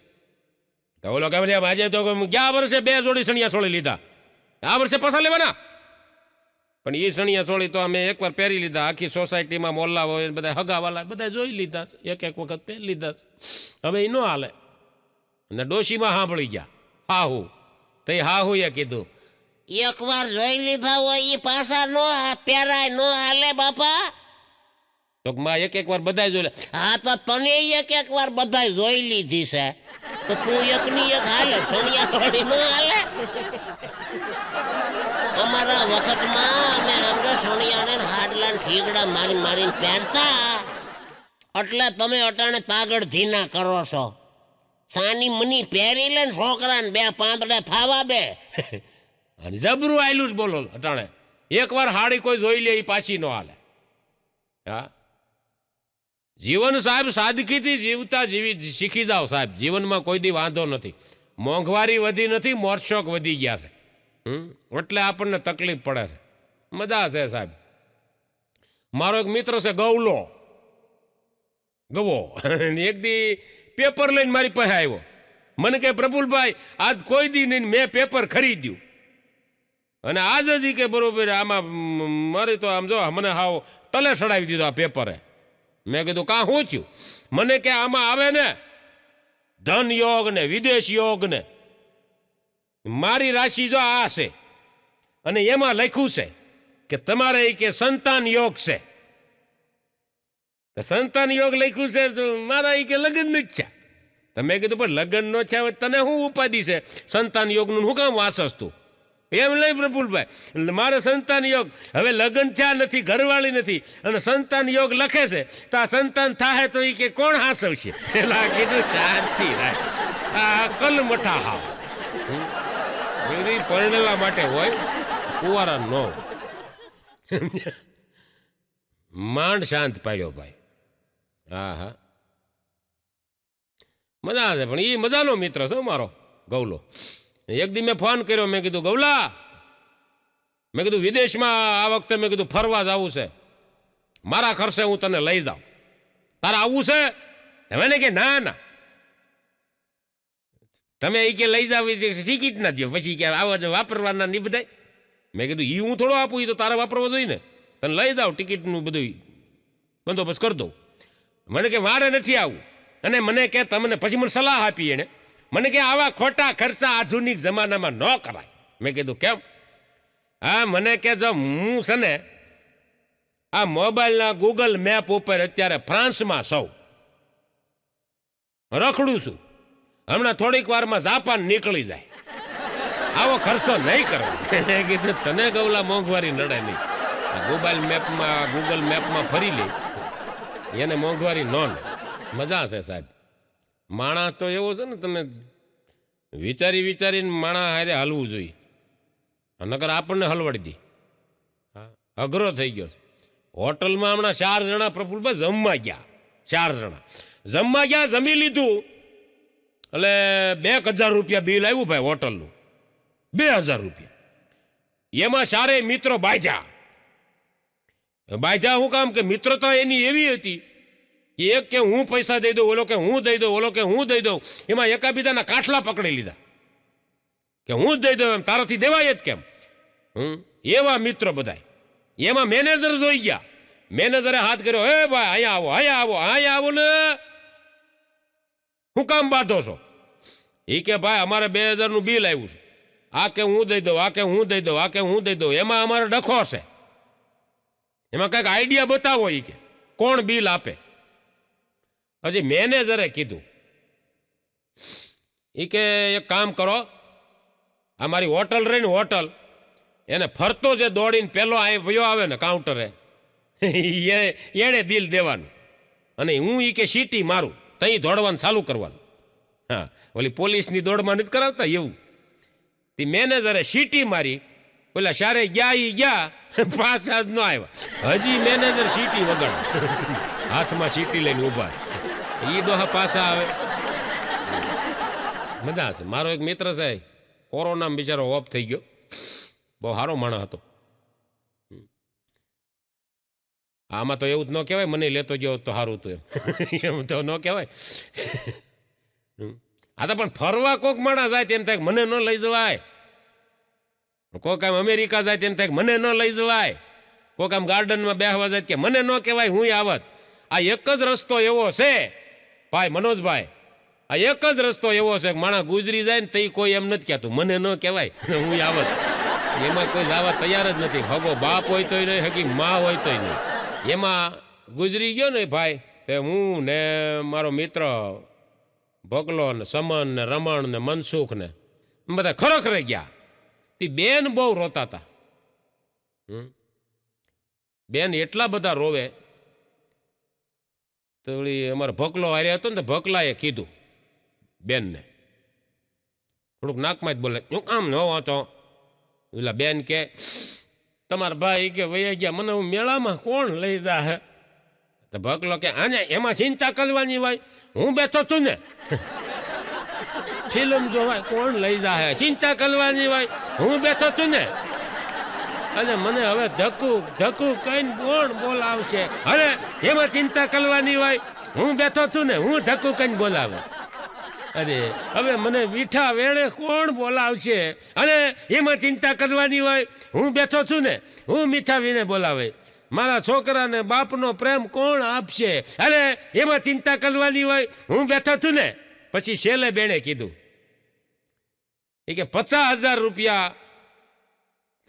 તો ઓલો કે આજે તો ગયા વર્ષે 2 જોડી સણિયા સોળી લીધા, આ વર્ષે પાછા લેવાના. પણ એ સણિયા સોળી તો અમે એકવાર પહેરી લીધા, આખી સોસાયટીમાં મોલ્લા હોય બધા હગાવાલા બધા જોઈ લીધા, એક વખત પહેરી લીધા. હવે એ ન હાલે. અને ડોશીમાં સાંભળી ગયા હાહુ, તો હાહુ એ કીધું એકવાર જોઈ લીધા હોય એ પાછા નો પહેરાય, નો હાલે બાપા. તો માં એક વાર બધા જોઈ લે. હા તો તને એક વાર બધા જોઈ લીધી છે તો તું એકની એક હાલે, સોનિયા થોડી નો હાલે. અમારા વખતમાં અમે આમ સોનિયાને હાડલા ઠીકડા મારીને પહેરતા, એટલે તમે અટાણે પાગળ ધીના કરો છો. સાની મની પહેરી લે ને છોકરાને 2 પાંદડા થાવા બે. અને જબરું આયલું જ બોલો અટાણે. એકવાર હાડી કોઈ જોઈ લે એ પાછી નો હાલે. હા જીવન સાહેબ સાદગીથી જીવતા જીવી શીખી જાઓ સાહેબ. જીવનમાં કોઈ દી વાંધો નથી. મોંઘવારી વધી નથી, મોરશોક વધી ગયા છે. એટલે આપણને તકલીફ પડે છે. મજા છે સાહેબ. મારો એક મિત્ર છે ગવો એક દી પેપર લઈને મારી પાસે આવ્યો. મને કહે પ્રફુલભાઈ આજ કોઈ દી નહીં મેં પેપર ખરીદ્યું અને આજ જ કે બરોબર આમાં મારી તો આમ જો મને હાવ તલે ચડાવી દીધો આ પેપરે. મેં કીધું કાં શું થયું? મને કે આમાં આવે ને ધન યોગ ને વિદેશ યોગ ને, મારી રાશિ જો આ છે અને એમાં લખ્યું છે કે તમારે કે સંતાન યોગ છે. સંતાન યોગ લખ્યું છે તો મારા કે લગ્ન નથી છે. તો મેં કીધું પણ લગ્ન નો છે તને શું ઉપાધિ છે? સંતાન યોગનું શું કામ વાસસ તું? એમ નહીં પ્રફુલભાઈ, મારે સંતાન યોગ હવે લગ્ન થયા નથી, ઘરવાળી નથી અને સંતાન યોગ લખે છે તો આ સંતાન થાય તો એ કે કોણ હાસવશે? એટલે કીધું શાંતિ રાખ, આ કલ મઠા હાવ પરણેલા માટે હોય, કુંવારા નો. માંડ શાંત પાડ્યો ભાઈ. હા મજા આવે. પણ એ મજાનો મિત્ર છે મારો ગૌલો. એક દી મેં ફોન કર્યો, મેં કીધું ગૌલા, મેં કીધું વિદેશમાં આ વખતે મેં કીધું ફરવા જવું છે, મારા ખર્ચે હું તને લઈ જાઉં, તારે આવવું છે? હવે ને કે ના તમે એ કે લઈ જાવ ટિકિટ ના દો, પછી કે આવા વાપરવાના નહીં બધાય. મેં કીધું એ હું થોડો આપું, એ તો તારે વાપરવા જોઈએ ને, તને લઈ જાઉં ટિકિટનું બધું બંદોબસ્ત કરી દઉં. મને કે મારે નથી આવું. અને મને કે તમને પછી મને સલાહ આપી એને, મને કે આવા ખોટા ખર્ચા આધુનિક જમાનામાં ન કરાય. મેં કીધું કેમ? હા મને કે જો હું છે ને આ મોબાઈલના ગૂગલ મેપ ઉપર અત્યારે ફ્રાન્સમાં સૌ રખડું છું, હમણાં થોડીક વારમાં જાપાન નીકળી જાય. આવો ખર્ચો નહીં કરો. કીધું તને ગૌલા મોંઘવારી નડે નહીં. ગૂગલ મેપમાં ફરી લે એને મોંઘવારી ન નડે. મજા છે સાહેબ. માણા તો એવો છે ને, તમે વિચારીને માણા હારે હાલવું જોઈએ. નકર આપણને હલવાડી દે. હા, અઘરો થઈ ગયો છે. હોટલમાં હમણાં 4 જણા પ્રફુલભાઈ જમવા ગયા. 4 જણા જમવા ગયા, જમી લીધું એટલે 2000 રૂપિયા બિલ આવ્યું ભાઈ હોટલનું. 2000 રૂપિયા. એમાં 4 મિત્રો બાંધ્યા. શું કામ કે મિત્રતા એની એવી હતી કે એક કે હું પૈસા દઈ દઉં, ઓલો કે હું દઈ દઉં, ઓલો કે હું દઈ દઉં. એમાં એકાબીજાના કાઠલા પકડી લીધા કે હું જ દઈ દઉં, એમ તારાથી દેવાય જ કેમ. એવા મિત્રો બધા. એમાં મેનેજર જોઈ ગયા. મેનેજરે હાથ કર્યો, હે ભાઈ અહીંયા આવો ને, હું કામ બાંધો છો? એ કે ભાઈ અમારે 2000 નું બિલ આવ્યું છે. આ કે હું દઈ દઉં, આ કે હું દઈ દઉં, આ કે હું દઈ દઉં. એમાં અમારે ડખો છે. એમાં કંઈક આઈડિયા બતાવો. એ કે કોણ બિલ આપે? હજી મેનેજરે કીધું, એ કે એક કામ કરો, આ મારી હોટલ રહી ને હોટલ, એને ફરતો જે દોડીને પેલો વયો આવે ને કાઉન્ટરે, એને બિલ દેવાનું. અને હું એ કે સીટી મારું, તઈ દોડવાનું ચાલુ કરવાનું. હા, ઓલી પોલીસની દોડમાં નથી કરાવતા એવું. તે મેનેજરે સીટી મારી, ઓલા શારે ગયા પાછા જ ન આવ્યા. હજી મેનેજર સીટી વગાડે, હાથમાં સીટી લઈને ઊભા. એ ડોહા પાછા આવે. મજા હશે. મારો એક મિત્ર છે, કોરોનામાં બિચારો ઓફ થઈ ગયો. બહુ સારો માણસ હતો. આમાં તો એવું જ ન કહેવાય મને લેતો ગયો તો સારું હતું એમ તો ન કહેવાય. આ તો પણ ફરવા કોક માણસ જાય તેમ થાય મને ન લઈ જવાય. કોક આમ અમેરિકા જાય તેમ થાય મને ન લઈ જવાય. કોક આમ ગાર્ડનમાં બેસવા જાય કે મને ન કહેવાય હું આવત. આ એક જ રસ્તો એવો છે ભાઈ મનોજભાઈ, આ એક જ રસ્તો એવો છે કે માણસ ગુજરી જાય ને તઈ કોઈ એમ નથી કહેતું મને ન કહેવાય હું આવત. એમાં કોઈ જવા તૈયાર જ નથી. ભગો બાપ હોય તોય નહીં, હકી મા હોય તોય નહીં. એમાં ગુજરી ગયો ને ભાઈ, તે હું ને મારો મિત્ર ભગલો ને સમન ને રમણ ને મનસુખ ને બધા ખરેખર ગયા. તે બેન બહુ રોતા હતા. બેન એટલા બધા રોવે તો અમારો ભકલો હાર્યા હતો ને, ભકલાએ કીધું બેનને, થોડુંક નાકમાં જ બોલે, હું કામ ન વાંચો. એટલે બેન કે તમારા ભાઈ કે વૈયા ગયા, મને હું મેળામાં કોણ લઈ જા? તો ભકલો કે આને એમાં ચિંતા કરવાની હોય, હું બેઠો છું ને. ફિલ્મ જોવાય કોણ લઈ જા? ચિંતા કરવાની હોય, હું બેઠો છું ને. અને મને હવે ધક્કું કઈને કોણ બોલાવશે? અરે એમાં ચિંતા કરવાની હોય, હું બેઠો છું ને, હું ધક્કું કઈને બોલાવે. અરે હવે મને મીઠા વેળે કોણ બોલાવશે? અને એમાં ચિંતા કરવાની હોય, હું બેઠો છું ને, હું મીઠા વીણે બોલાવે. મારા છોકરાને બાપનો પ્રેમ કોણ આપશે? અરે એમાં ચિંતા કરવાની હોય, હું બેઠો છું ને. પછી છેલ્લે બેણે કીધું, એ કે 50,000 રૂપિયા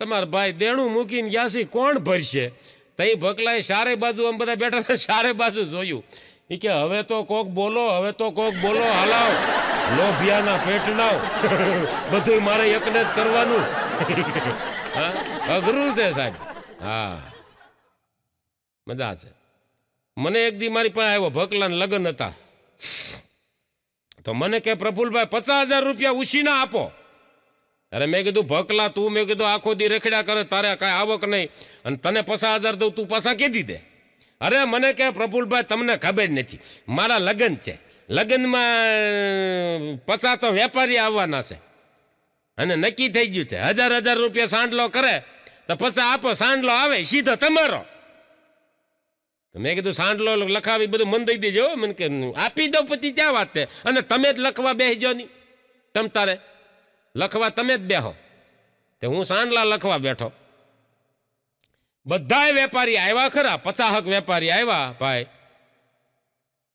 તમારા ભાઈ દેણું મૂકીને ગયા છે, કોણ ભરશે? તઈ ભકલાએ સારે બાજુ આમ બધા બેઠા હતા, સારે બાજુ જોયું. એ કે હવે તો કોક બોલો, હવે તો કોક બોલો, હલાવ લોભિયાના પેટના. બધું મારે એકને જ કરવાનું. હા, અઘરું છે સાહેબ. હા, મજા છે. મને એક દી મારી પાસે આવ્યો, ભકલાના લગ્ન હતા. તો મને કે પ્રફુલભાઈ 50,000 રૂપિયા ઉછીના આપો. અરે મેં કીધું ભકલા તું, મેં કીધું આખો દી રેખડ્યા કરે, તારે કાંઈ આવક નહીં, અને તને 50,000 દઉં, તું પાછા કીધી દે. અરે મને કે પ્રફુલભાઈ તમને ખબર નથી, મારા લગ્ન છે, લગ્નમાં 50 તો વેપારી આવવાના છે, અને નક્કી થઈ ગયું છે 1,000 રૂપિયા સાંડલો કરે તો પછી આપો, સાંડલો આવે સીધો તમારો. મેં કીધું સાંડલો લખાવી બધું મન દઈ દેજો. મને કે આપી દો પછી ક્યાં વાત છે? અને તમે જ લખવા બેસજો નહીં, તમ તારે લખવા તમે જ બેહો. તે હું સાંડલા લખવા બેઠો. બધાય વેપારી આવ્યા ખરા, 50 વેપારી આવ્યા ભાઈ.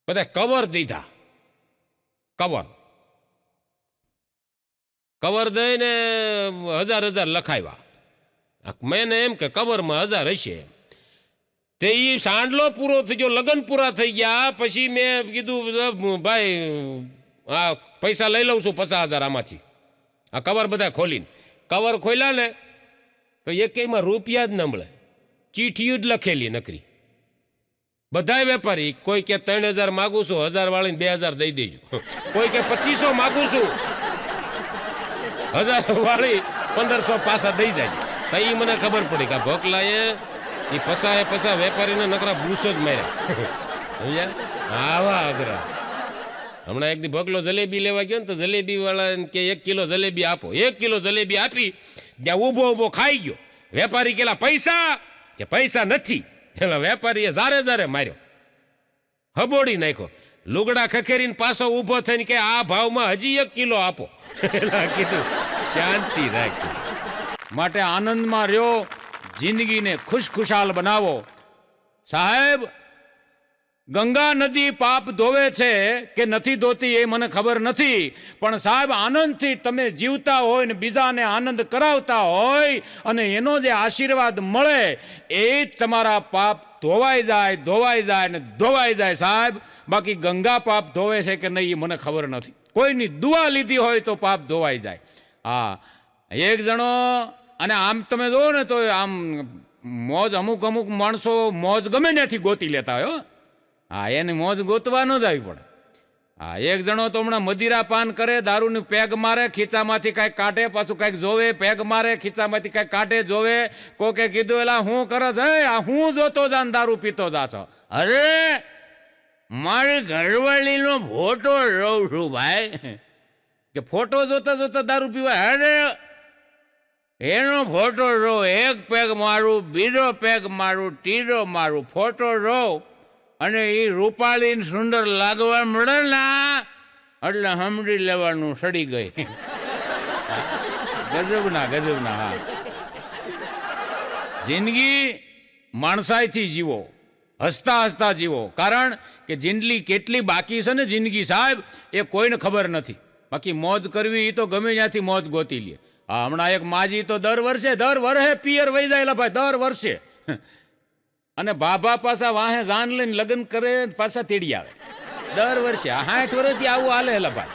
બધા કવર દીધા, કવર દઈને 1,000 લખાવ્યા. મેં એમ કે કવરમાં 1,000 હશે. તે એ સાંડલો પૂરો થઈ ગયો, લગ્ન પૂરા થઈ ગયા. પછી મેં કીધું ભાઈ આ પૈસા લઈ લઉં છું 50,000 આમાંથી, આ કવર બધા ખોલીને. કવર ખોલ્યા ને તો એકેયમાં રૂપિયા જ ન મળે, ચીઠીયું જ લખેલી નકરી. બધાય વેપારી કોઈ કે 3000 માગું છું, 1000 વાળીને 2000 દઈ દેજો. કોઈ કે 2500 માગું છું, 1000 વાળી 1500 પાછા દઈ જાય. તો એ મને ખબર પડી કે ભોકલાએ એ પસા વેપારીને નકરા બૂસો જ માર્યા. સમજ્યા? આવા અઘરા. હમણાં એક દી ભોકલો જલેબી લેવા ગયો ને તો જલેબી વાળા કે 1 કિલો જલેબી આપો. 1 કિલો જલેબી આપી, ત્યાં ઊભો ખાઈ ગયો. વેપારી કેલા પૈસા કે પૈસા નથી. એટલે વેપારીએ જારે માર્યો, હબોડી નાખ્યો. લુગડા ખખેરીને પાછો ઊભો થઈને કે આ ભાવમાં હજી 1 કિલો આપો. એટલે કીધું શાંતિ રાખી. માટે આનંદમાં રહ્યો, જિંદગીને ખુશખુશાલ બનાવો. સાહેબ, ગંગા નદી પાપ ધોવે છે કે નથી ધોતી એ મને ખબર નથી, પણ સાહેબ આનંદથી તમે જીવતા હોય ને બીજાને આનંદ કરાવતા હોય અને એનો જે આશીર્વાદ મળે એ જ તમારા પાપ ધોવાઈ જાય ને ધોવાઈ જાય સાહેબ. બાકી ગંગા પાપ ધોવે છે કે નહીં એ મને ખબર નથી. કોઈની દુઆ લીધી હોય તો પાપ ધોવાઈ જાય. હા, એક જણો, અને આમ તમે જુઓ ને તો આમ મોજ, અમુક માણસો મોજ ગમે ત્યાંથી ગોતી લેતા હોય. હા, એને મોજ ગોતવા ન જ આવી પડે. હા, એક જણો તો હમણાં મદિરા પાન કરે, દારૂની પેગ મારે, ખીચામાંથી કાંઈક કાઢે, પાછું કાંઈક જોવે, પેગ મારે, ખીચામાંથી કાંઈક કાઢે, જોવે. કોકે કીધું એલા હું કરસ, હે આ હું જોતો જા ને દારૂ પીતો જાશો. અરે મારી ઘરવાળીનો ફોટો રહું છું ભાઈ. કે ફોટો જોતા જોતા દારૂ પીવાય? અરે એનો ફોટો રહો, એક પેગ મારું, બીજો પેગ મારું, ત્રીજો મારું, ફોટો રહો, અને એ રૂપાળીને સુંદર લાગવા મળે ને એટલે સમજી લેવાનું સડી ગઈ. ગજબના. હા, જિંદગી માણસાઈથી જીવો, હસતા જીવો. કારણ કે જિંદગી કેટલી બાકી છે ને જિંદગી સાહેબ, એ કોઈને ખબર નથી. બાકી મોજ કરવી એ તો ગમે ત્યાંથી મોજ ગોતી લે. હા, હમણાં એક માજી તો દર વર્ષે પિયર વહી જાયેલા ભાઈ, દર વર્ષે. અને બાબા પાછા વાહે જાન લઈને લગ્ન કરે, પાછા તેડી આવે દર વર્ષે. 60 વર્ષથી આવું હાલે હેલા ભાઈ.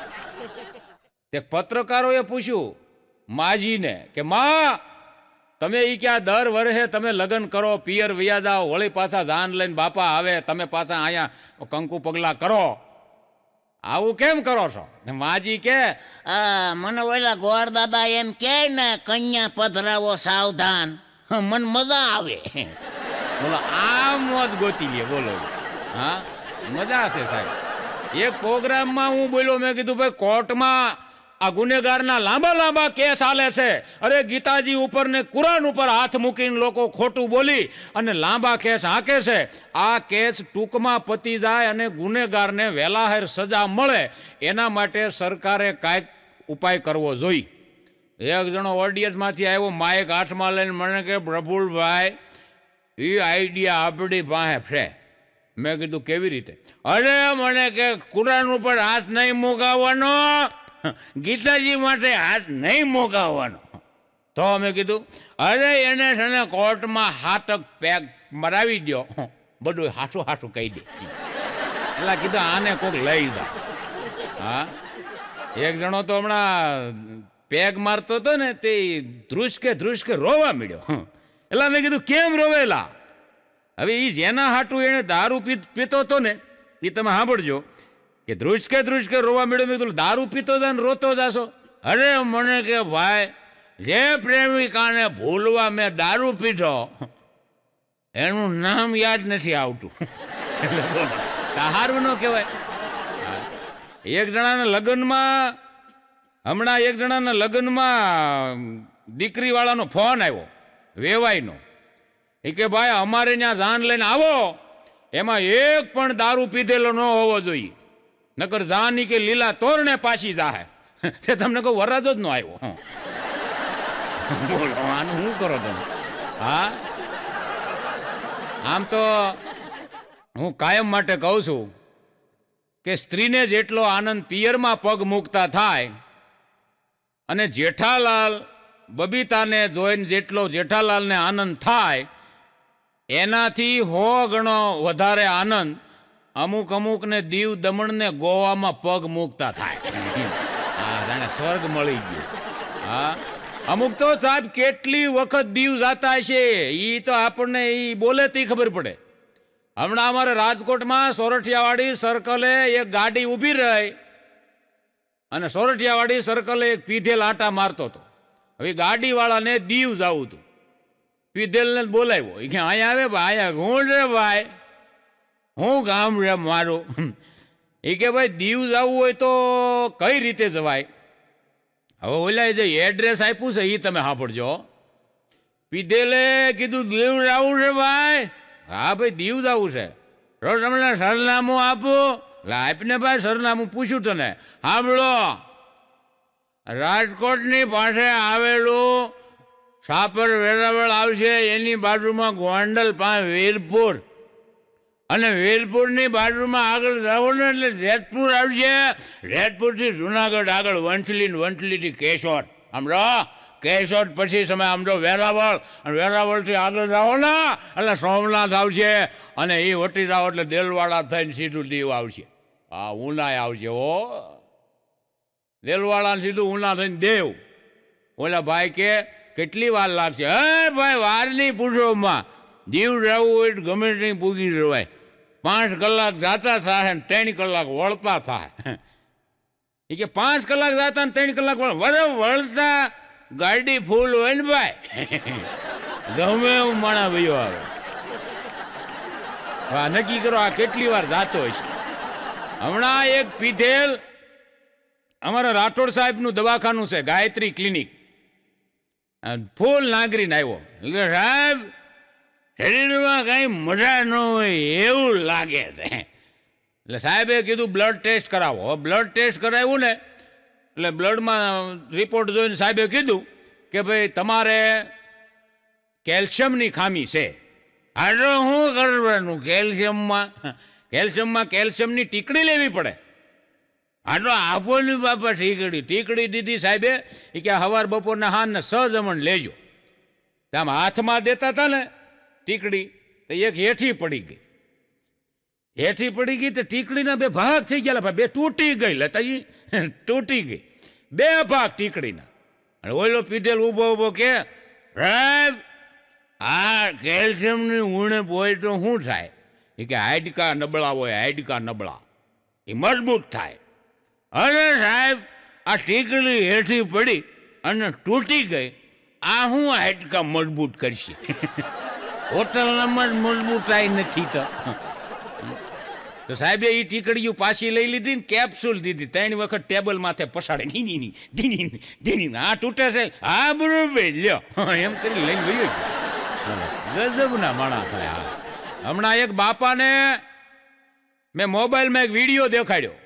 તે પત્રકારોએ પૂછ્યું માજીને કે માં, તમે એ ક્યાં દર વર્ષે તમે લગ્ન કરો, પિયર વયા જાઓ, વળી પાછા જાન લઈને બાપા આવે, તમે પાછા અહીંયા કંકુ પગલા કરો, આવું કેમ કરો છો? માજી કે મને ઓલા ગોર દાદા એમ કે ને, કન્યા પધરાવો સાવધાન, મને મજા આવે. બોલો, આ મોજ ગોતી લે. બોલો, હા, મજા છે સાહેબ. એક પ્રોગ્રામમાં હું બોલ્યો, મેં કીધું ભાઈ કોર્ટમાં આ ગુનેગારના લાંબા કેસ હાલે છે. અરે ગીતાજી ઉપર ને કુરાન ઉપર હાથ મૂકીને લોકો ખોટું બોલી અને લાંબા કેસ હાંકે છે. આ કેસ ટૂંકમાં પતી જાય અને ગુનેગારને વહેલાહેર સજા મળે, એના માટે સરકારે કાંઈક ઉપાય કરવો જોઈએ. એક જણો ઓડિયન્સમાંથી આવ્યો, માઇક હાથમાં લઈને મને કે પ્રફુલભાઈ, એ આઈડિયા આપણી પાસે છે. મેં કીધું કેવી રીતે? અરે મને કે કુરાન ઉપર હાથ નહીં મુકાવવાનો, ગીતાજી માટે હાથ નહીં મુકાવવાનો. તો મેં કીધું અરે એને છે ને કોર્ટમાં હાથક પેગ મરાવી દો, બધું હાથું કહી દે. એટલે કીધું આને કોઈક લઈ જા. હા, એક જણો તો હમણાં પેગ મારતો હતો ને, તે ધ્રુસકે રોવા મળ્યો. એટલે મેં કીધું કેમ રોવેલા? હવે એ જેના હાટું એને દારૂ પીતો હતો ને, એ તમે સાંભળજો કે ધ્રુસકે રોવા મળ્યો. મેં કીધું દારૂ પીતો જાય ને રોતો જાશો? અરે મને કે ભાઈ, જે પ્રેમિકાને ભૂલવા મેં દારૂ પીધો એનું નામ યાદ નથી આવતું. સારું ન કહેવાય. એક જણાના લગ્નમાં દીકરીવાળાનો ફોન આવ્યો, વેવાઈનો. એ કે ભાઈ અમારે ત્યાં જાન લઈને આવો, એમાં એક પણ દારૂ પીધેલો ન હોવો જોઈએ, નકર જાની કે લીલા તોરણે પાછી જાહે. તે તમને કોઈ વરરાજો જ ન આવ્યો. બોલો, આનું શું કરો તમે? હા, આમ તો હું કાયમ માટે કહું છું કે સ્ત્રીને જેટલો આનંદ પિયરમાં પગ મૂકતા થાય અને જેઠાલાલ બબીતાને જોઈને જેટલો જેઠાલાલને આનંદ થાય, એનાથી 100 ગણો વધારે આનંદ અમુકને દીવ દમણને ગોવામાં પગ મૂકતા થાય. હા, જાણે સ્વર્ગ મળી ગયો. હા, અમુક તો સાહેબ કેટલી વખત દીવ જાતા છે ઈ તો આપણને ઈ બોલે તે ખબર પડે. હમણાં અમારે રાજકોટમાં સોરઠિયાવાડી સર્કલે એક ગાડી ઊભી રહી અને સોરઠિયાવાડી સર્કલે એક પીધેલ આટા મારતો હતો. હવે ગાડીવાળાને દીવ જવું હતું. પીધેલને બોલાવ્યો. એ કે અહીંયા આવે ભાઈ, અહીંયા હું રે ભાઈ, હું ગામ રે મારું. એ કે ભાઈ દીવ જવું હોય તો કઈ રીતે જવાય? હવે ઓલા જે એડ્રેસ આપ્યું છે એ તમે સાંભળજો. પીધેલે કીધું દીવ જવું છે ભાઈ. હા ભાઈ દીવ જવું છે. રોજ તમને સરનામું આપું. આપને ભાઈ સરનામું પૂછ્યું તને. સાંભળો, રાજકોટની પાસે આવેલું સાપર વેરાવળ આવશે, એની બાજુમાં ગોંડલ પાસે વીરપુર, અને વીરપુરની બાજુમાં આગળ જાઓ ને એટલે જેતપુર આવશે. જેતપુરથી જુનાગઢ આગળ વંથલીથી કેશોદ. સમજો, કેશોદ પછી તમે સમજો વેરાવળ, અને વેરાવળથી આગળ જાઓ ને એટલે સોમનાથ આવશે, અને એ વટી જાઓ એટલે દેલવાડા થઈને સીધું દીવ આવશે. હા, ઉનાય આવશે. હો, દેલવાડા સીધું ઉના થઈને દેવ. ઓલા ભાઈ કે કેટલી વાર લાગશે? હે ભાઈ, વાર નહીં પૂછોમાં. દીવ જવું હોય તો ગમે ત્યાં પૂગી જવાય. 5 કલાક જાતા થાય ને 3 કલાક વળતા થાય. એ કે 5 કલાક જાતા ને 3 કલાક વળતા ગાડી ફૂલ હોય ને ભાઈ, ગમે એવું માણા ભાઈઓ આવે. હા, નક્કી કરો આ કેટલી વાર જાતો હોય છે. હમણાં એક પીધેલ અમારા રાઠોડ સાહેબનું દવાખાનું છે, ગાયત્રી ક્લિનિક. ફૂલ નાગરીને આવ્યો. સાહેબ, શરીરમાં કઈ મજા ન હોય એવું લાગે છે. એટલે સાહેબે કીધું બ્લડ ટેસ્ટ કરાવો. બ્લડ ટેસ્ટ કરાવ્યું ને એટલે બ્લડમાં રિપોર્ટ જોઈને સાહેબે કીધું કે ભાઈ તમારે કેલ્શિયમની ખામી છે. આ તો શું કરવાનું? કેલ્શિયમની ટીકડી લેવી પડે. આ તો આપો ને બાપા ટીકડી દીધી સાહેબે. એ કે સવાર બપોરના હાથને 6 જમણ લેજો. આમ હાથમાં દેતા હતા ને ટીકડી, તો એક હેઠી પડી ગઈ. હેઠી પડી ગઈ તો ટીકડીના 2 ભાગ થઈ ગયા. 2 તૂટી ગઈ. લેતા તૂટી ગઈ 2 ભાગ ટીકડીના. અને ઓલો પીધેલ ઊભો કે સાહેબ, આ કેલ્શિયમની ઉણપ હોય તો શું થાય? એ કે હાડકા નબળા હોય, હાડકા નબળા એ મજબૂત થાય. અરે સાહેબ, આ ટીકડી હેઠી પડી અને તૂટી ગઈ, આ હું હાડકા મજબૂત કરશે? હોટલમાં જ મજબૂતાઈ નથી. તો સાહેબે એ ટીકડીઓ પાછી લઈ લીધી ને કેપ્સ્યુલ દીધી. 3 વખત ટેબલ માથે પસાડે. ઢીની આ તૂટે છે. હા બરોબર, લ્યો એમ કરી લઈને ગયો. ગજબના માણા થાય. હમણાં એક બાપાને મેં મોબાઈલમાં એક વિડીયો દેખાડ્યો.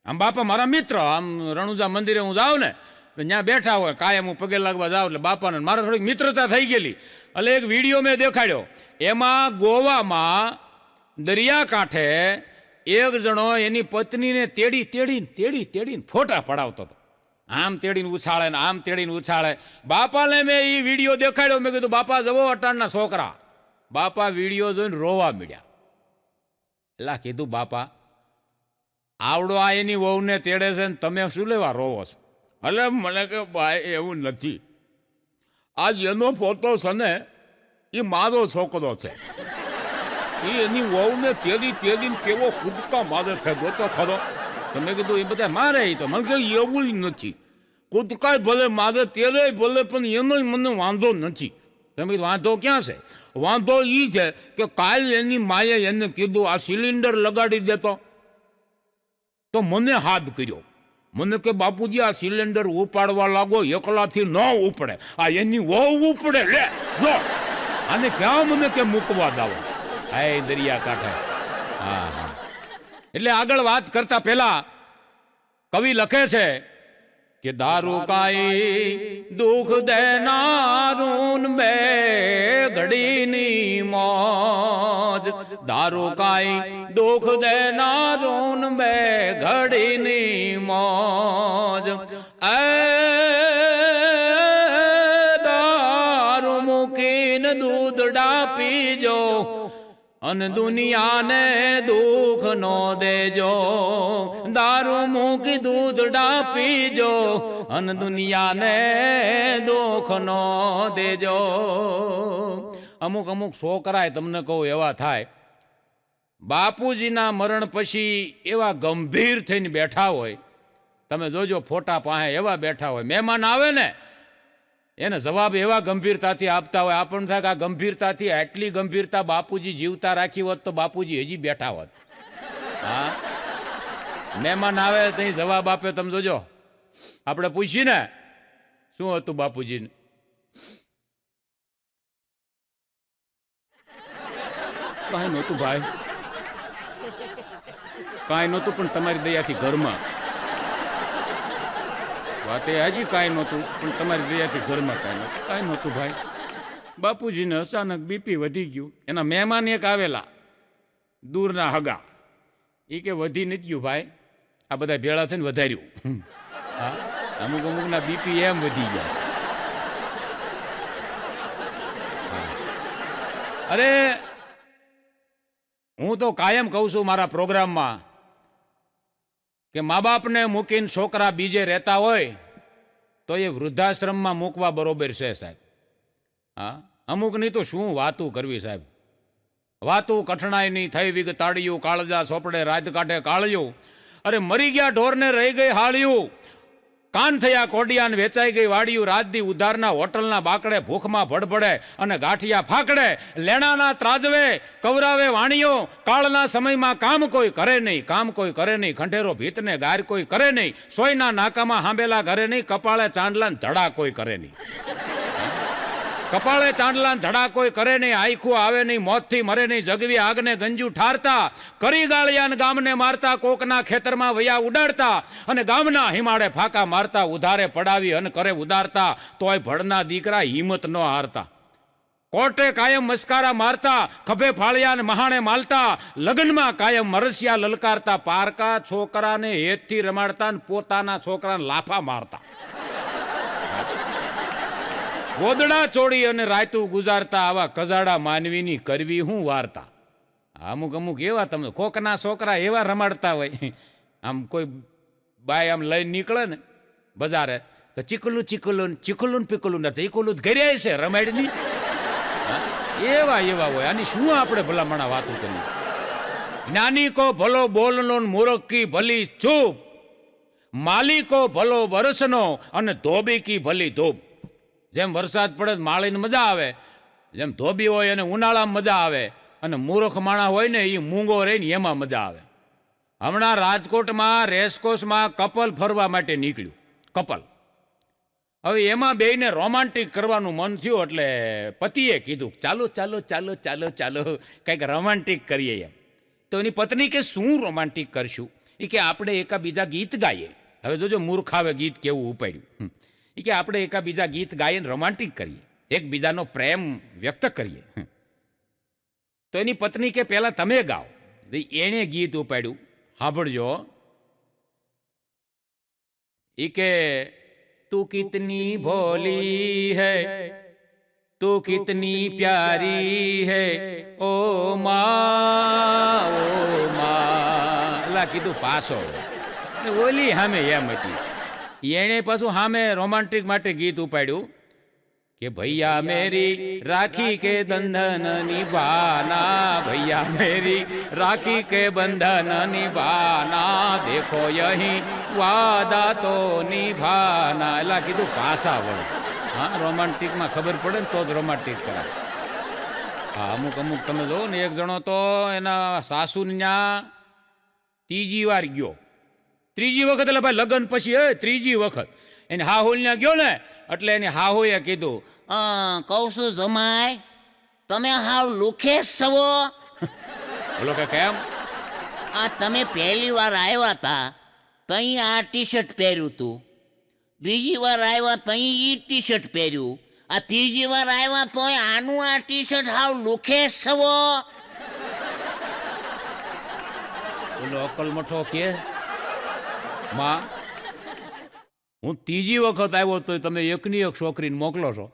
આમ બાપા મારા મિત્ર, આમ રણુજા મંદિરે હું જાઉં ને તો ત્યાં બેઠા હોય, કાયમ હું પગે લાગવા જાઉં એટલે બાપાને મારે થોડીક મિત્રતા થઈ ગયેલી. એટલે એક વિડીયો મેં દેખાડ્યો. એમાં ગોવામાં દરિયાકાંઠે એક જણો એની પત્નીને તેડીને ફોટા પડાવતો હતો. આમ તેડીને ઉછાળે ને આમ તેડીને ઉછાળે. બાપાને મેં એ વિડીયો દેખાડ્યો. મેં કીધું બાપા જવો અટાણના છોકરા. બાપા વિડીયો જોઈને રોવા મળ્યા. એટલે કીધું બાપા, આવડો આ એની વહુને તેડે છે ને તમે શું લેવા રોવો છો? એટલે મને કે ભાઈ એવું નથી, આજ એનો પોતો છે ને એ મારો છોકરો છે. એ એની વહુને તેડીને કેવો કૂદકા મારે છે ગોતો ખરો. તમે કીધું એ બધા મારે. તો મને કહ્યું એવું નથી, કૂદકાય ભલે મારે તેરે ભલે, પણ એનો મને વાંધો નથી. તમે કીધું વાંધો ક્યાં છે? વાંધો એ છે કે કાલ એની માએ એને કીધું આ સિલિન્ડર લગાડી દેતો, તો મને હાથ કર્યો. મને કે બાપુજી આ સિલિન્ડર ઉપાડવા લાગો, એકલાથી ન ઉપડે, આ એની વહુ ઉપડે. લે જો આને ક્યાં મને કે મૂકવા દાવો. હાય દરિયાકાંઠે. હા. એટલે આગળ વાત કરતા પહેલા કવિ લખે છે કે દારૂ કાઈ દુઃખ દેનારું બે ઘડીની મોજ, દારૂ કાઈ દુઃખ દેનારું બે ઘડીની મોજ. એ દારૂ મૂકીને દૂધડા પીજો, અન દુનિયાને દુઃખ નો દેજો, દારૂ મૂકી દૂધડા પીજો, અન દુનિયાને દુઃખ નો દેજો. અમુક અમુક છોકરાય તમને કહું એવા થાય, બાપુજીના મરણ પછી એવા ગંભીર થઈને બેઠા હોય. તમે જોજો ફોટા પાસે એવા બેઠા હોય, મહેમાન આવે ને એને જવાબ એવા ગંભીરતાથી આપતા હોય. આપણને થાય કે આ ગંભીરતાથી, આટલી ગંભીરતા બાપુજી જીવતા રાખી હોત તો બાપુજી હજી બેઠા હોત. હા, મહેમાન આવે ત્યાં જવાબ આપે. તમે જોજો, આપણે પૂછીએ ને શું હતું બાપુજીને, કાંઈ નહોતું ભાઈ, કાંઈ નહોતું, પણ તમારી દયાથી ઘરમાં વાતે હજી કાંઈ નહોતું, પણ તમારી દયાથી ઘરમાં કાંઈ નહોતું ભાઈ. બાપુજીને અચાનક બીપી વધી ગયું. એના મહેમાન એક આવેલા દૂરના હગા, એ કે વધી નથી ગયું ભાઈ, આ બધા ભેળા થઈને વધાર્યું. હા, અમુક અમુકના બીપી એમ વધી ગયા. અરે હું તો કાયમ કહું છું મારા પ્રોગ્રામમાં કે મા બાપને મૂકીને છોકરા બીજે રહેતા હોય તો એ વૃદ્ધાશ્રમમાં મૂકવા બરોબર છે સાહેબ. હા, અમુકની તો શું વાતું કરવી સાહેબ, વાતું કઠણાઈ નહીં થઈ વિગ તાળિયું, કાળજા સોપડે રાત કાઢે કાળિયું. અરે મરી ગયા ઢોરને રહી ગઈ હાળિયું, કાન થયા કોડિયાને વેચાઈ ગઈ વાડિયું, રાજદી ઉધારના હોટલના બાકડે ભૂખમાં ભડભડે અને ગાંઠિયા ફાકડે, લેણાના ત્રાજવે કવરાવે વાણીઓ, કાળના સમયમાં કામ કોઈ કરે નહીં, કામ કોઈ કરે નહીં, ખંડેરો ભીતને ગાર કોઈ કરે નહીં, સોયના નાકામાં હાંભેલા ઘરે નહીં, કપાળે ચાંદલાને ધડા કોઈ કરે નહીં, કપાળે ચાંદલાને ધડા કોઈ કરે નહીં, આખું આવે નહીં, મોતથી મરે નહીં, જગવી આગને ગંજુ ઠારતા, કરી ગાળિયાને ગામને મારતા, કોકના ખેતરમાં વયા ઉડાડતા અને ગામના હિમાડે ફાકા મારતા, ઉધારે પડાવી અને કરે ઉદારતા, તોય ભડના દીકરા હિંમત ન હારતા, કોર્ટે કાયમ મસ્કારા મારતા, ખભે ફાળિયાને મહાણે માલતા, લગ્નમાં કાયમ મરસિયા લલકારતા, પારકા છોકરાને હેતથી રમાડતા અને પોતાના છોકરાને લાફા મારતા, ગોદડા ચોડી અને રાયતું ગુજારતા, આવા કજાડા માનવીની કરવી હું વાર્તા. અમુક અમુક એવા તમને કોકના છોકરા એવા રમાડતા હોય. આમ કોઈ બાય આમ લઈને નીકળે ને બજારે તો ચીકલું ચીકલું ચીકલું પીકલું નથી, ચીકલું ઘરે છે રમાડની, એવા એવા હોય. આની શું આપણે ભલામણા વાતું કરીએ. જ્ઞાની કો ભલો બોલનો, મૂર્ખ કી ભલી ચૂપ, માલી કો ભલો વરસનો અને ધોબી કી ભલી ધૂપ. જેમ વરસાદ પડે માળીને મજા આવે, જેમ ધોબી હોય એને ઉનાળામાં મજા આવે, અને મૂર્ખ માણા હોય ને એ મૂંગો રહે ને એમાં મજા આવે. હમણાં રાજકોટમાં રેસકોર્સમાં કપલ ફરવા માટે નીકળ્યું, કપલ. હવે એમાં બેયને રોમાન્ટિક કરવાનું મન થયું એટલે પતિએ કીધું ચાલો ચાલો ચાલો ચાલો ચાલો કંઈક રોમાન્ટિક કરીએ એમ. તો એની પત્ની કે શું રોમાન્ટિક કરશું? એ કે આપણે એકાબીજા ગીત ગાઈએ. હવે જોજો મૂર્ખાવે ગીત કેવું ઉપાડ્યું. એ કે આપણે એકાબીજા ગીત ગાઈને રોમાન્ટિક કરીએ, એકબીજાનો પ્રેમ વ્યક્ત કરીએ. તો એની પત્ની કે પહેલાં તમે ગાઓ. એણે ગીત ઉપાડ્યું, સાંભળજો. એ કે તું કિતની ભોલી હૈ, તું કિતની પ્યારી હૈ, ઓ માં એલા કીધું પાસો. ઓલી સામે એમ હતી. એણે પાછું સામે રોમાન્ટિક માટે ગીત ઉપાડ્યું કે ભૈયા મેરી રાખી કે બંધન નિભાના, ભૈયા મેરી રાખી કે બંધન નિભાના, દેખો યહી વાદા તો નિભાના. એલા કીધું પાસા વળે. હા, રોમાન્ટિકમાં ખબર પડે ને તો જ રોમાન્ટિક કરાય. હા, અમુક અમુક તમે જો ને, એક જણો તો એના સાસુન્યા ત્રીજી વાર ગયો. ત્રીજી વખત એટલે ભાઈ લગ્ન પછી ત્રીજી વખત એને હાહુલ્યા ગયો ને એટલે એને હાહુએ કીધું કહું છું જમાય, તમે હાવ લુખેશ છો. બોલો કે કેમ? આ તમે પહેલી વાર આવ્યા હતા તઈ આ ટી શર્ટ પહેર્યું તું, બીજી વાર આવ્યા તઈ ઈ ટી શર્ટ પહેર્યું, આ ત્રીજી વાર આવ્યા તોય આનું આ ટી શર્ટ હાવ લુખેશ છો. બોલો અકલ મઠો કે માં, હું ત્રીજી વખત આવ્યો તો તમે એકની એક છોકરીને મોકલો છો.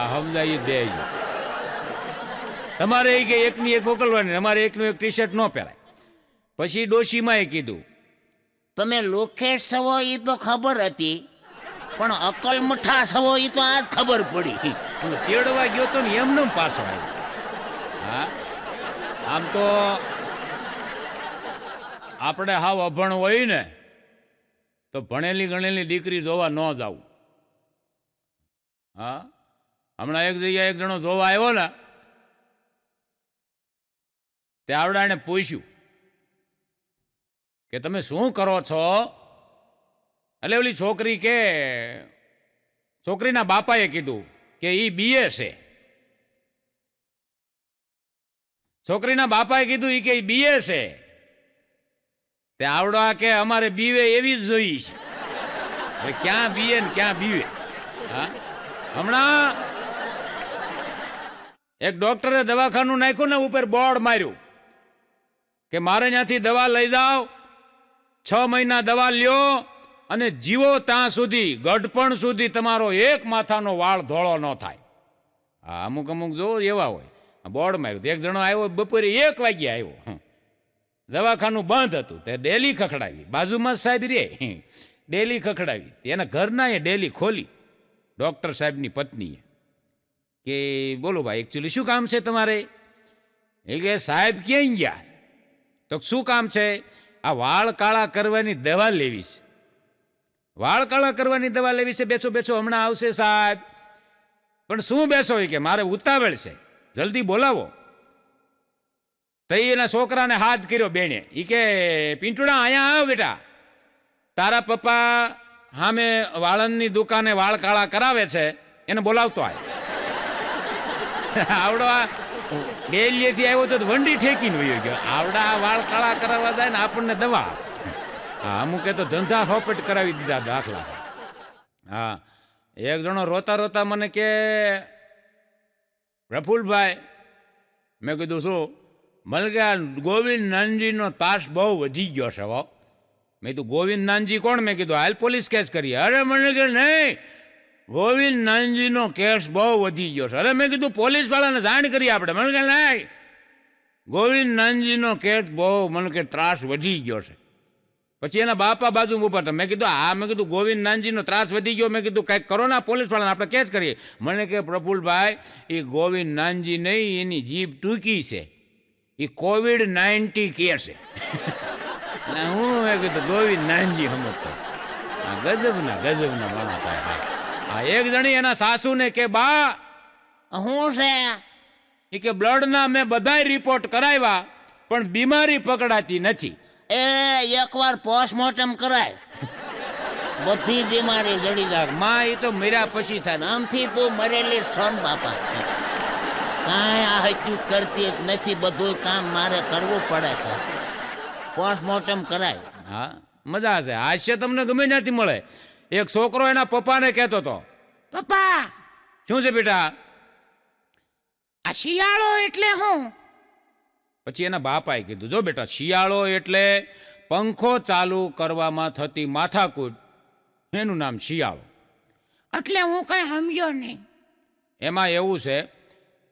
આ સમજાય દે તમારે એ કે એકની એક મોકલવાની, અમારે એકનું એક ટી શર્ટ ન પહેરાય. પછી ડોશીમાં કીધું, તમે લોખેશ સવો એ તો ખબર હતી, પણ અકલ મુઠ્ઠા સવો એ તો આજ ખબર પડી. હું તેડવા ગયો તો ને એમને પાછો આવ્યો. હા, આમ તો આપણે હાવ અભણ હોય ને તો ભણેલી ગણેલી દીકરી જોવા ન જાવું. હા, હમણાં એક જગ્યાએ એક જણો જોવા આવ્યો ને, તે આવડાને પૂછ્યું કે તમે શું કરો છો? એટલે ઓલી છોકરી કે, છોકરીના બાપાએ કીધું કે એ બીએ છે. છોકરીના બાપાએ કીધું એ કે ઈ બીએ છે. તે આવડા કે અમારે બીવે એવી જ જોઈ છે. હવે ક્યાં બીએ ને ક્યાં બીવે? હા, હમણાં એક ડોક્ટરે દવાખાનું નાખ્યું ને, ઉપર બોર્ડ માર્યું કે મારે ત્યાંથી દવા લઈ જાઓ, 6 મહિના દવા લ્યો અને જીવો ત્યાં સુધી, ગઢપણ સુધી તમારો એક માથાનો વાળ ધોળો ન થાય. હા, અમુક અમુક જો એવા હોય. બોર્ડ માર્યું. એક જણો આવ્યો બપોરે 1 વાગ્યે આવ્યો, દવાખાનું બંધ હતું. તે ડેલી ખખડાવી, બાજુમાં સાહેબ રે, ડેલી ખખડાવી. એના ઘરના એ ડેલી ખોલી ડૉક્ટર સાહેબની પત્નીએ કે બોલો ભાઈ, એકચ્યુઅલી શું કામ છે તમારે? એ કે સાહેબ ક્યાંય ગયા? તો શું કામ છે? આ વાળ કાળા કરવાની દવા લેવી છે. વાળ કાળા કરવાની દવા લેવી છે. બેસો બેસો, હમણાં આવશે સાહેબ. પણ શું બેસો? કે મારે ઉતાવળ છે, જલ્દી બોલાવો. તો એના છોકરાને હાથ કર્યો બેને. એ કે પિન્ટુડા અહીંયા આવ બેટા, તારા પપ્પા સામે વાળંદની દુકાને વાળ કાળા કરાવે છે, એને બોલાવતો આય. આવડો આ ડેલીથી આવ્યો તો વંડી ઠેકીને વયો ગયો. આવડા વાળ કાળા કરાવવા જાય ને આપણને દવા. હા, અમુકે તો ધંધા હોપટ કરાવી દીધા દાખલા. હા, એક જણો રોતા રોતા મને કે પ્રફુલભાઈ, મેં કીધું શું? મને કે ગોવિંદ નાનજીનો તાસ બહુ વધી ગયો છે. હો, મેં કીધું ગોવિંદ નાનજી કોણ? મેં કીધું હાલ પોલીસ કેસ કરીએ. અરે મને કે નહીં, ગોવિંદ નાનજીનો કેસ બહુ વધી ગયો છે. અરે મેં કીધું પોલીસ વાળાને જાણ કરીએ આપણે. મને કે નહીં, ગોવિંદ નાનજીનો કેસ બહુ, મને કે ત્રાસ વધી ગયો છે. પછી એના બાપા બાજુ ઉભા હતા. મેં કીધું હા, મેં કીધું ગોવિંદ નાનજીનો ત્રાસ વધી ગયો. મેં કીધું કંઈક કરો ના, પોલીસ વાળાને આપણે કેસ કરીએ. મને કે પ્રફુલભાઈ, એ ગોવિંદ નાનજી નહીં, એની જીભ ટૂંકી છે, એ COVID-19 કે છે. હું મેં કીધું ગોવિંદ નાનજી સમજતો. ગજબના માણસ થાય. આ એક જણી એના સાસુને કે બા, શું છે? એ કે બ્લડના મેં બધાય રિપોર્ટ કરાવ્યા, પણ બીમારી પકડાતી નથી. એ એકવાર પોસ્ટમોર્ટમ કરાય, બધી બીમારી જડી જાય. માં એ તો મર્યા પછી થાય. નામથી તું મરેલી સોન બાપા, કાંઈ આ હત્યું કરતી જ નથી. બધું કામ મારે કરવું પડે છે. પોસ્ટમોર્ટમ કરાય. હા, મજા છે. હાસ્ય તમને ગમે ત્યાંથી મળે. એક છોકરો એના પપ્પાને કહેતો હતો, પપ્પા શું છે બેટા? આ શિયાળો એટલે શું? પછી એના બાપાએ કીધું, જો બેટા, શિયાળો એટલે પંખો ચાલુ કરવામાં થતી માથાકૂટ, એનું નામ શિયાળો. એટલે હું કઈ સમજ્યો નહીં. એમાં એવું છે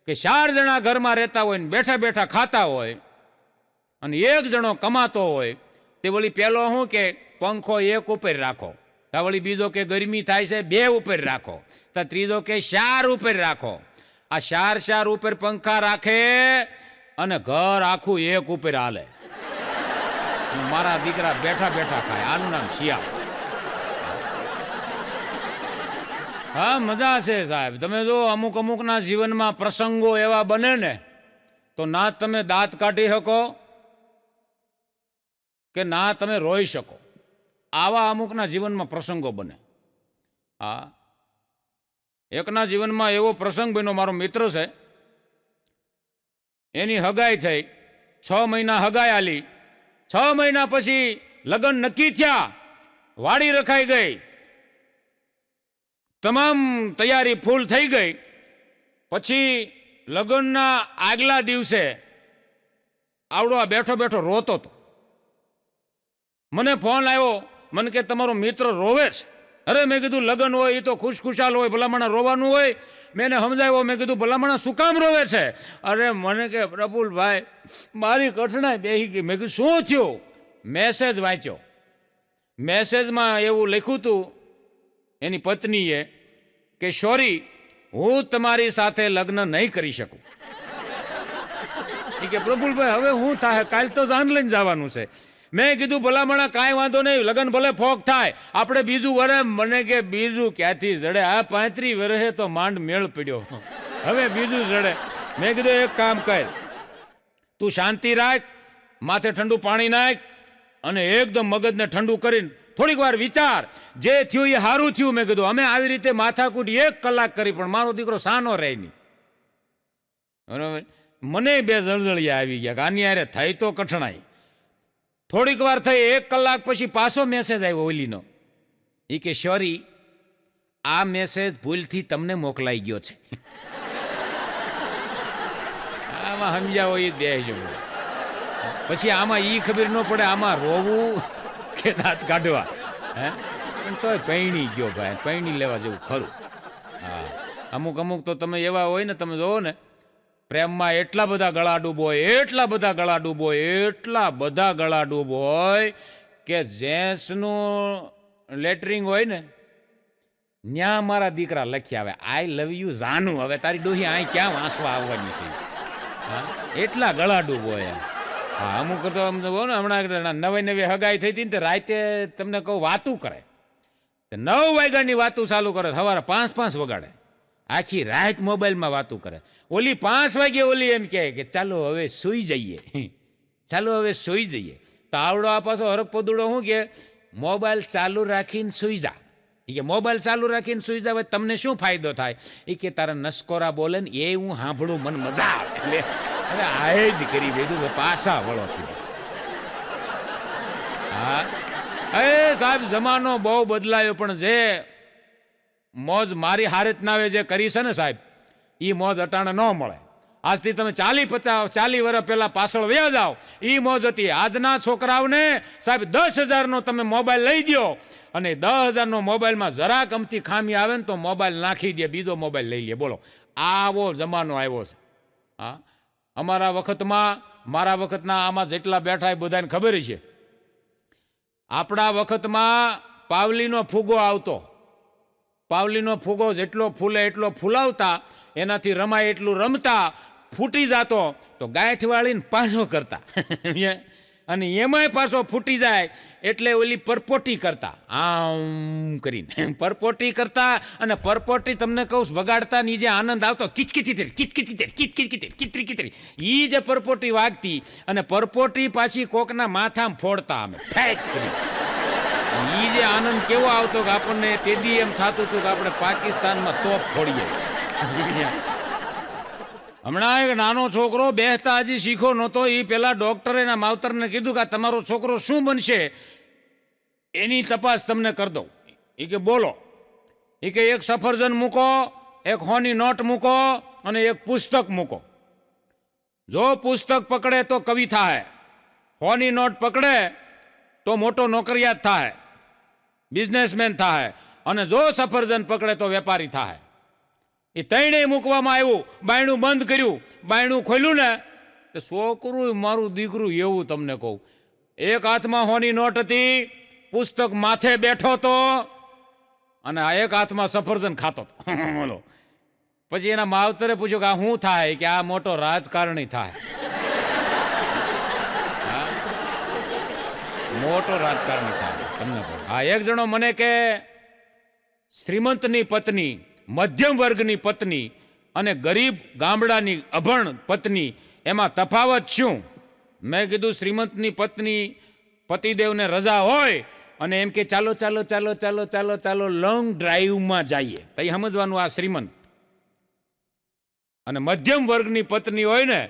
કે 4 જણા ઘરમાં રહેતા હોય ને બેઠા બેઠા ખાતા હોય, અને એક જણો કમાતો હોય. તે વળી પેલો શું કે પંખો 1 ઉપર રાખો, તા વળી બીજો કે ગરમી થાય છે 2 ઉપર રાખો, તા ત્રીજો કે 4 ઉપર રાખો. આ 4 ઉપર પંખા રાખે અને ઘર આખું 1 ઉપર હાલે. મારા દીકરા બેઠા બેઠા ખાય. આનું નામ શિયાળો. હા, મજા છે સાહેબ. તમે જો અમુક અમુકના જીવનમાં પ્રસંગો એવા બને ને, તો ના તમે દાંત કાઢી શકો કે ના તમે રોઈ શકો. આવા અમુકના જીવનમાં પ્રસંગો બને. હા, એકના જીવનમાં એવો પ્રસંગ બન્યો. મારો મિત્ર છે, એની હગાઈ થઈ, 6 મહિના હગાઈ આલી. 6 મહિના પછી લગ્ન નક્કી થયા, વાડી રખાઈ ગઈ, તમામ તૈયારી ફૂલ થઈ ગઈ. પછી લગ્નના આગલા દિવસે આવડો આ બેઠો બેઠો રોતો હતો. મને ફોન આવ્યો, મને કે તમારો મિત્ર રોવે છે. અરે મેં કીધું લગ્ન હોય એ તો ખુશખુશાલ હોય, ભલામણા રોવાનું હોય. મેં એને સમજાવ્યો, મેં કીધું ભલામણા શું કામ રોવે છે? અરે મને કે પ્રફુલભાઈ મારી કઠણાઈ બેહી ગઈ. મેં કીધું શું થયું? મેસેજ વાંચ્યો. મેસેજમાં એવું લખ્યું હતું એની પત્નીએ કે સોરી, હું તમારી સાથે લગ્ન નહીં કરી શકું. કે પ્રફુલભાઈ હવે હું થાય, કાલ તો જાન લઈને જવાનું છે. મેં કીધું ભલામણા કાંઈ વાંધો નહીં, લગ્ન ભલે ફોક થાય, આપણે બીજું વરે. મને કે બીજું ક્યાંથી જડે? આ 35 વર્ષે તો માંડ મેળ પડ્યો, હવે બીજું જડે. મેં કીધું એક કામ કર, તું શાંતિ રાખ, માથે ઠંડુ પાણી નાખ અને એકદમ મગજને ઠંડુ કરીને થોડીક વાર વિચાર. જે થયું એ સારું થયું. મેં કીધું અમે આવી રીતે માથાકૂટ 1 કલાક કરી, પણ મારો દીકરો સાનો રહે નહીં. બરાબર? મને 2 જળજળિયા આવી ગયા કે આની યારે થઈ તો કઠણાઈ. થોડીક વાર થઈ, 1 કલાક પછી પાછો મેસેજ આવ્યો ઓલીનો. એ કે સોરી, આ મેસેજ ભૂલથી તમને મોકલાઈ ગયો છે. આમાં સમજાવો એ દે છે. પછી આમાં ઈ ખબર ન પડે આમાં રોવું કે દાંત કાઢવા. હે પણ તોય પૈણી ગયો ભાઈ, પૈણી લેવા જેવું ખરું. હા, અમુક તો તમે એવા હોય ને, તમે જોવો ને પ્રેમમાં એટલા બધા ગળા ડૂબ હોય, એટલા બધા ગળા ડૂબ હોય, એટલા બધા ગળા ડૂબ હોય કે જેન્ટ્સનું લેટરિંગ હોય ને ન્યા મારા દીકરા લખી આવે આઈ લવ યુ જાનું. હવે તારી ડોહી અહીં ક્યાં વાંસવા આવવાની છે? હા, એટલા ગળા ડૂબ હોય. હા, અમુક તો અમને કહો ને, હમણાં નવી હગાઈ થઈ હતી ને, રાતે તમને કહું વાતું કરે, 9 વાગ્યાની વાતું ચાલુ કરે, સવારે 5 વગાડે, આખી રાત મોબાઈલમાં વાતું કરે. ઓલી 5 વાગે ઓલી એમ કહે કે ચાલો હવે સૂઈ જઈએ, ચાલો હવે સૂઈ જઈએ. તો આવડો આ પાછો હરક પોદુડો શું કે મોબાઈલ ચાલુ રાખીને સૂઈ જા. એ કે મોબાઈલ ચાલુ રાખીને સૂઈ જાવ તમને શું ફાયદો થાય? એ કે તારા નસકોરા બોલે ને એ હું સાંભળું, મને મજા આવે. એટલે હવે આ જ કરી બેઠું, પાછા વળો. હા, એ સાહેબ જમાનો બહુ બદલાયો, પણ જે મોજ મારી હારેત નાવે જે કરી છે ને સાહેબ, એ મોજ અટાણે ન મળે. આજથી તમે 40 વર્ષ પહેલા પાછળ વ્યા જાઓ, એ મોજ હતી. આજના છોકરાઓને સાહેબ 10,000નો તમે મોબાઈલ લઈ દો અને 10,000નો મોબાઈલમાં જરાક અમથી ખામી આવે ને તો મોબાઈલ નાખી દે, બીજો મોબાઈલ લઈ લે. બોલો, આવો જમાનો આવ્યો છે. હા, અમારા વખતમાં, મારા વખતના આમાં જેટલા બેઠા એ બધાને ખબર છે. આપણા વખતમાં પાવલીનો ફૂગો આવતો. પાવલીનો ફૂગો જેટલો ફૂલે એટલો ફૂલાવતા, એનાથી રમાય એટલું રમતા, ફૂટી જતો તો ગાંઠ વાળીને પાછો કરતા. અને એમાંય પાછો ફૂટી જાય એટલે ઓલી પરપોટી કરતા, આમ કરીને પરપોટી કરતા. અને પરપોટી તમને કહું વગાડતા ની જે આનંદ આવતો, કિચકિચી કિચકિચી કિચકિચી કિતરી કિતરી, એ જે પરપોટી વાગતી. અને પરપોટી પાછી કોકના માથામાં ફોડતા અમે ફેટ કરી. એ જે આનંદ કેવો આવતો કે આપણને તેદી એમ થતું હતું કે આપણે પાકિસ્તાનમાં તોપ ફોડીએ. હમણાં એક નાનો છોકરો બેસતા હજી શીખો નહોતો, એ પેલા ડોક્ટરે એના માવતરને કીધું કે તમારો છોકરો શું બનશે એની તપાસ તમને કરી દઉં. એ કે બોલો. એ કે એક સફરજન મૂકો, એક હોની નોટ મૂકો અને એક પુસ્તક મૂકો. જો પુસ્તક પકડે તો કવિ થાય, હોની નોટ પકડે તો મોટો નોકરિયાત થાય, બિઝનેસમેન થાય, અને જો સફરજન પકડે તો વેપારી થાય. એ ત્રણેય મૂકવામાં આવ્યું. બાયણું બંધ કર્યું, બાયણું ખોલ્યું ને તો છોકરું મારું દીકરું એવું તમને કહું, એક હાથમાં હોની નોટ હતી, પુસ્તક માથે બેઠો હતો અને આ એક હાથમાં સફરજન ખાતો હતો. બોલો. પછી એના માવતરે પૂછ્યું કે આ શું થાય? કે આ મોટો રાજકારણી થાય. મોટો રાજકારણી થાય તમને કહું. હા, એક જણો મને કે શ્રીમંતની પત્ની, મધ્યમ વર્ગની પત્ની અને ગરીબ ગામડાની અભણ પત્ની, એમાં તફાવત શું? મેં કીધું શ્રીમંતની પત્ની પતિદેવને રજા હોય અને એમ કે ચાલો ચાલો ચાલો ચાલો ચાલો ચાલો લોંગ ડ્રાઈવમાં જઈએ, તો એ સમજવાનું આ શ્રીમંત. અને મધ્યમ વર્ગની પત્ની હોય ને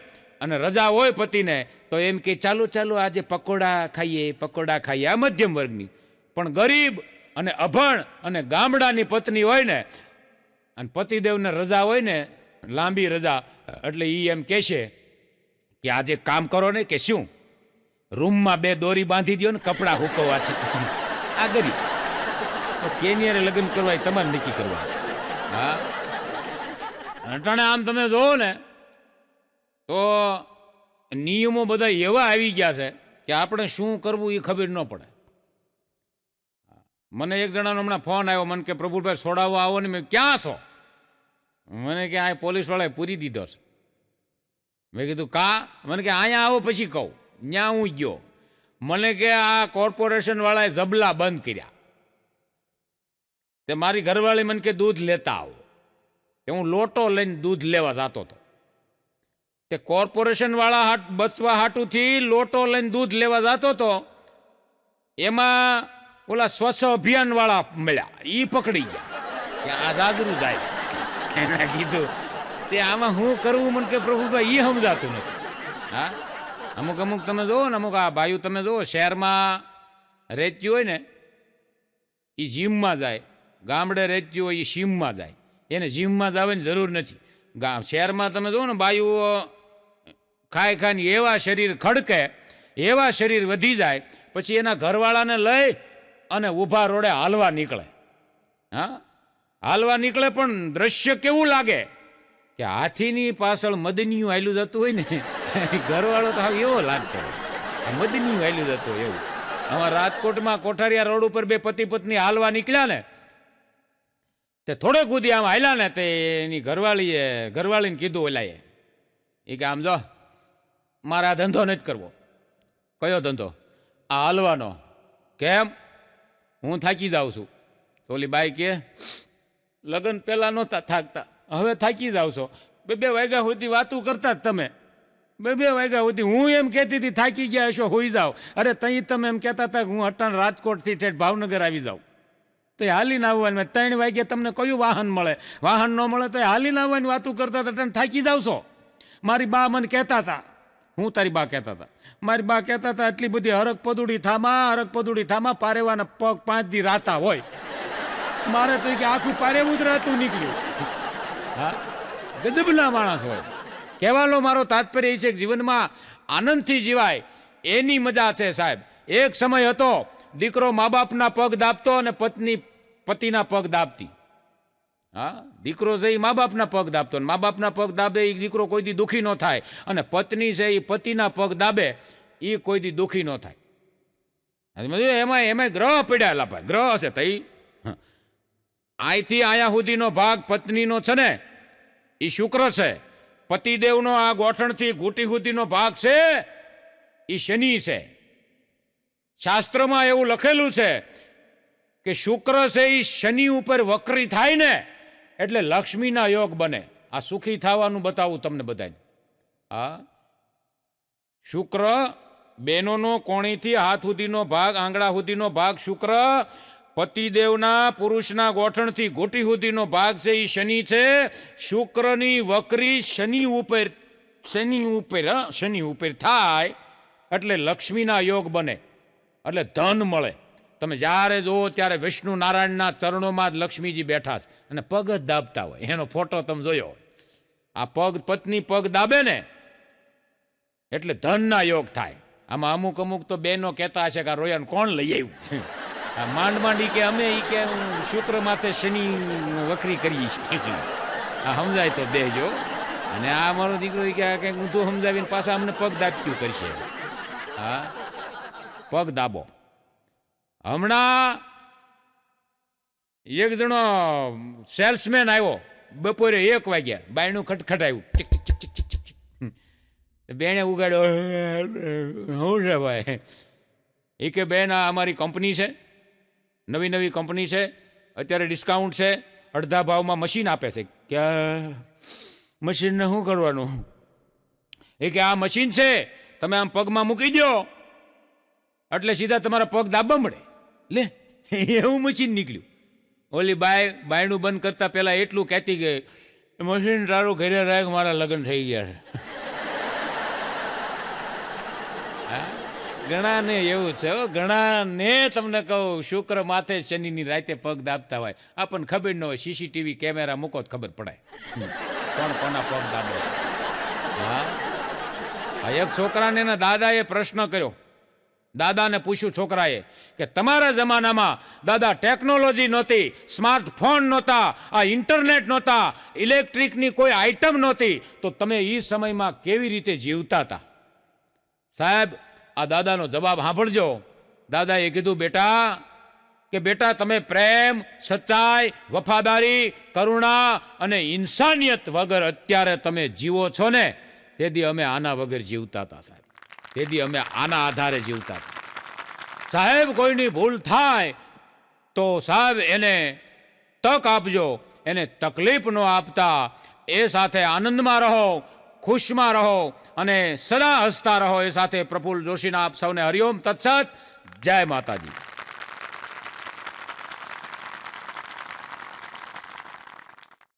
અને રજા હોય પતિને તો એમ કે ચાલો ચાલો આજે પકોડા ખાઈએ, આ મધ્યમ વર્ગની. પણ ગરીબ અને અભણ અને ગામડાની પત્ની હોય ને અને પતિદેવને રજા હોય ને લાંબી રજા, એટલે એ એમ કહેશે કે આજે કામ કરો ને, કે શું રૂમમાં 2 દોરી બાંધી દો ને કપડાં હુકવવા છે. આ ગરીબ. કેની હારે લગ્ન કરવા એ તમારે નક્કી કરવા. હા, અટાણે આમ તમે જોવો ને તો નિયમો બધા એવા આવી ગયા છે કે આપણે શું કરવું એ ખબર ન પડે. મને એક જણાનો હમણાં ફોન આવ્યો, મને કે પ્રભુભાઈ છોડાવવા આવો ને. મેં ક્યાં છો? મને કે આ પોલીસવાળાએ પૂરી દીધો છે. મેં કીધું કા? મને કે અહીંયા આવો પછી કહું. ત્યાં હું ગયો. મને કે આ કોર્પોરેશનવાળાએ જબલા બંધ કર્યા. તે મારી ઘરવાળી મને કે દૂધ લેતા આવો. તે હું લોટો લઈને દૂધ લેવા જતો હતો. તે કોર્પોરેશનવાળા બચવા હાટુથી લોટો લઈને દૂધ લેવા જતો હતો. એમાં ઓલા સ્વચ્છ અભિયાનવાળા મળ્યા, એ પકડી ગયા કે આ દાદરું જાય છે. એને કીધું તે આમાં શું કરવું? મને કે પ્રભુભાઈ એ સમજાતું નથી. હા, અમુક અમુક તમે જુઓ ને, અમુક આ ભાઈઓ તમે જુઓ શહેરમાં રહેતી હોય ને એ જીમમાં જાય, ગામડે રહેતી હોય એ શીમમાં જાય. એને જીમમાં જવાની જરૂર નથી. શહેરમાં તમે જુઓ ને બાઈઓ ખાઈ ખાઈને એવા શરીર ખડકે, એવા શરીર વધી જાય, પછી એના ઘરવાળાને લઈ અને ઊભા રોડે હાલવા નીકળે. હા, હાલવા નીકળે પણ દ્રશ્ય કેવું લાગે કે હાથીની પાછળ મદનિયું હાલ્યું જતું હોય ને, ઘરવાળો તો હવે એવો લાગતો હોય મદનિયું હાલ્યું જતું હોય એવું. અમારા રાજકોટમાં કોઠારિયા રોડ ઉપર બે પતિ પત્ની હાલવા નીકળ્યા ને, તે થોડેક સુધી આમ હાલ્યા ને, તે એની ઘરવાળીને કીધું ઓલાએ, એ કે આમ જો મારે આ ધંધો નથી કરવો. કયો ધંધો? આ હાલવાનો. કેમ? હું થાકી જાઉં છું. તો ઓલી બાઈ કે લગ્ન પહેલાં નહોતા થાકતા, હવે થાકી જાવ છો. બે વાગ્યા સુધી વાતું કરતા જ તમે. બે વાગ્યા સુધી હું એમ કહેતી હતી થાકી ગયા હશો, હોઈ જાઓ. અરે તઈ તમે એમ કહેતા હતા કે હું અટાણ રાજકોટથી ઠેઠ ભાવનગર આવી જાઉં. તો એ હાલીને આવવાની 3 વાગ્યે તમને કયું વાહન મળે? વાહન ન મળે તો એ હાલીને આવવાની વાતું કરતા હતા, અટાણ થાકી જાવ છો. મારી બા મને કહેતા હતા, હું તારી બા કહેતા હતા, મારી બા કહેતા હતા એટલી બધી હરક પદુડી થામા પારેવાના પગ 5 દી રાતા હોય. મારે તો કે આખું પારેવું જ રહેતું નીકળ્યું. હા, ગજબના માણસ હોય. કહેવાનો મારો તાત્પર્ય એ છે કે જીવનમાં આનંદથી જીવાય એની મજા છે સાહેબ. એક સમય હતો દીકરો મા બાપના પગ દાબતો અને પત્ની પતિના પગ દાબતી. હા, દીકરો છે એ મા બાપના પગ દાબતો, મા બાપના પગ દાબે એ દીકરો કોઈ દી દુઃખી ન થાય, અને પત્ની છે એ પતિના પગ દાબે એ કોઈ દી દુઃખી ન થાય. એમાં ગ્રહ પડ્યા લાપા, ગ્રહ છે તઈ. અહીંથી અહીંયા સુધીનો ભાગ પત્નીનો છે ને એ શુક્ર છે. પતિદેવનો આ ગોઠણથી ઘૂંટી સુધીનો ભાગ છે એ શનિ છે. શાસ્ત્રમાં એવું લખેલું છે કે શુક્ર છે એ શનિ ઉપર વક્રી થાય ને એટલે લક્ષ્મીના યોગ બને. આ સુખી થવાનું બતાવું તમને બધાને. હા, શુક્ર બેનોનો કોણીથી હાથ સુધીનો ભાગ, આંગળા સુધીનો ભાગ શુક્ર, પતિદેવના પુરુષના ગોઠણથી ઘૂંટી સુધીનો ભાગ છે એ શનિ છે. શુક્રની વક્રી શનિ ઉપર થાય એટલે લક્ષ્મીના યોગ બને, એટલે ધન મળે. તમે જ્યારે જુઓ ત્યારે વિષ્ણુ નારાયણના ચરણોમાં જ લક્ષ્મીજી બેઠા છે અને પગ જ દાબતા હોય. એનો ફોટો તમે જોયો. આ પત્ની પગ દાબે ને એટલે ધનના યોગ થાય. આમાં અમુક તો બહેનો કહેતા હશે કે આ રોયાને કોણ લઈ આવ્યું? માંડ કે અમે કે શુક્ર માથે શનિ વક્રી કરીએ છીએ. આ સમજાય તો દેજો. અને આ મારો દીકરો કે કંઈક ઊંધું સમજાવીને પાછા અમને પગ દાબક્યું કરશે. હા, પગ દાબો. હમણાં એક જણો સેલ્સમેન આવ્યો બપોરે 1 વાગ્યા, બાયણું ખટખટાયું, ચીક ચીક ચીક ચીક ચીક ચીક. બેને ઉગાડ્યો, શું છે ભાઈ? એ કે બેન આ અમારી કંપની છે, નવી કંપની છે, અત્યારે ડિસ્કાઉન્ટ છે, અડધા ભાવમાં મશીન આપે છે. કે મશીનને શું કરવાનું? એ કે આ મશીન છે, તમે આમ પગમાં મૂકી દો એટલે સીધા તમારા પગ દાબવા મળે. લે, એવું મશીન નીકળ્યું. ઓલી બાયણું બંધ કરતા પહેલા એટલું કહેતી ગઈ, મશીન તારું ઘરે રાખ, મારા લગ્ન થઈ ગયા છે. ઘણાને એવું છે, ઘણાને તમને કહું શુક્ર માથે શનિની રાતે પગ દાબતા હોય. આપણને ખબર ન હોય, સીસીટીવી કેમેરા મૂકો તો ખબર પડે કોણ કોના પગ દાબે. હા, એક છોકરાને એના દાદાએ પ્રશ્ન કર્યો દાદાને પૂછ્યું છોકરાએ કે તમારા જમાનામાં દાદા ટેકનોલોજી નહોતી, સ્માર્ટફોન નહોતા, આ ઇન્ટરનેટ નહોતા, ઇલેક્ટ્રિકની કોઈ આઇટમ નહોતી, તો તમે એ સમયમાં કેવી રીતે જીવતા હતા? સાહેબ, આ દાદાનો જવાબ સાંભળજો. દાદાએ કીધું બેટા તમે પ્રેમ, સચ્ચાઈ, વફાદારી, કરુણા અને ઇન્સાનિયત વગર અત્યારે તમે જીવો છો ને, તેથી અમે આના વગર જીવતા હતા સાહેબ. તેથી અમે આના આધારે જીવતા હતા. સાહેબ, કોઈની ભૂલ થાય તો સાહેબ એને તક આપજો, એને તકલીફ ન આપતા. એ સાથે આનંદમાં રહો, ખુશમાં રહો અને સદા હસતા રહો. એ સાથે પ્રફુલ્લ જોશીના આપ સૌને હરિઓમ તત્સત. જય માતાજી.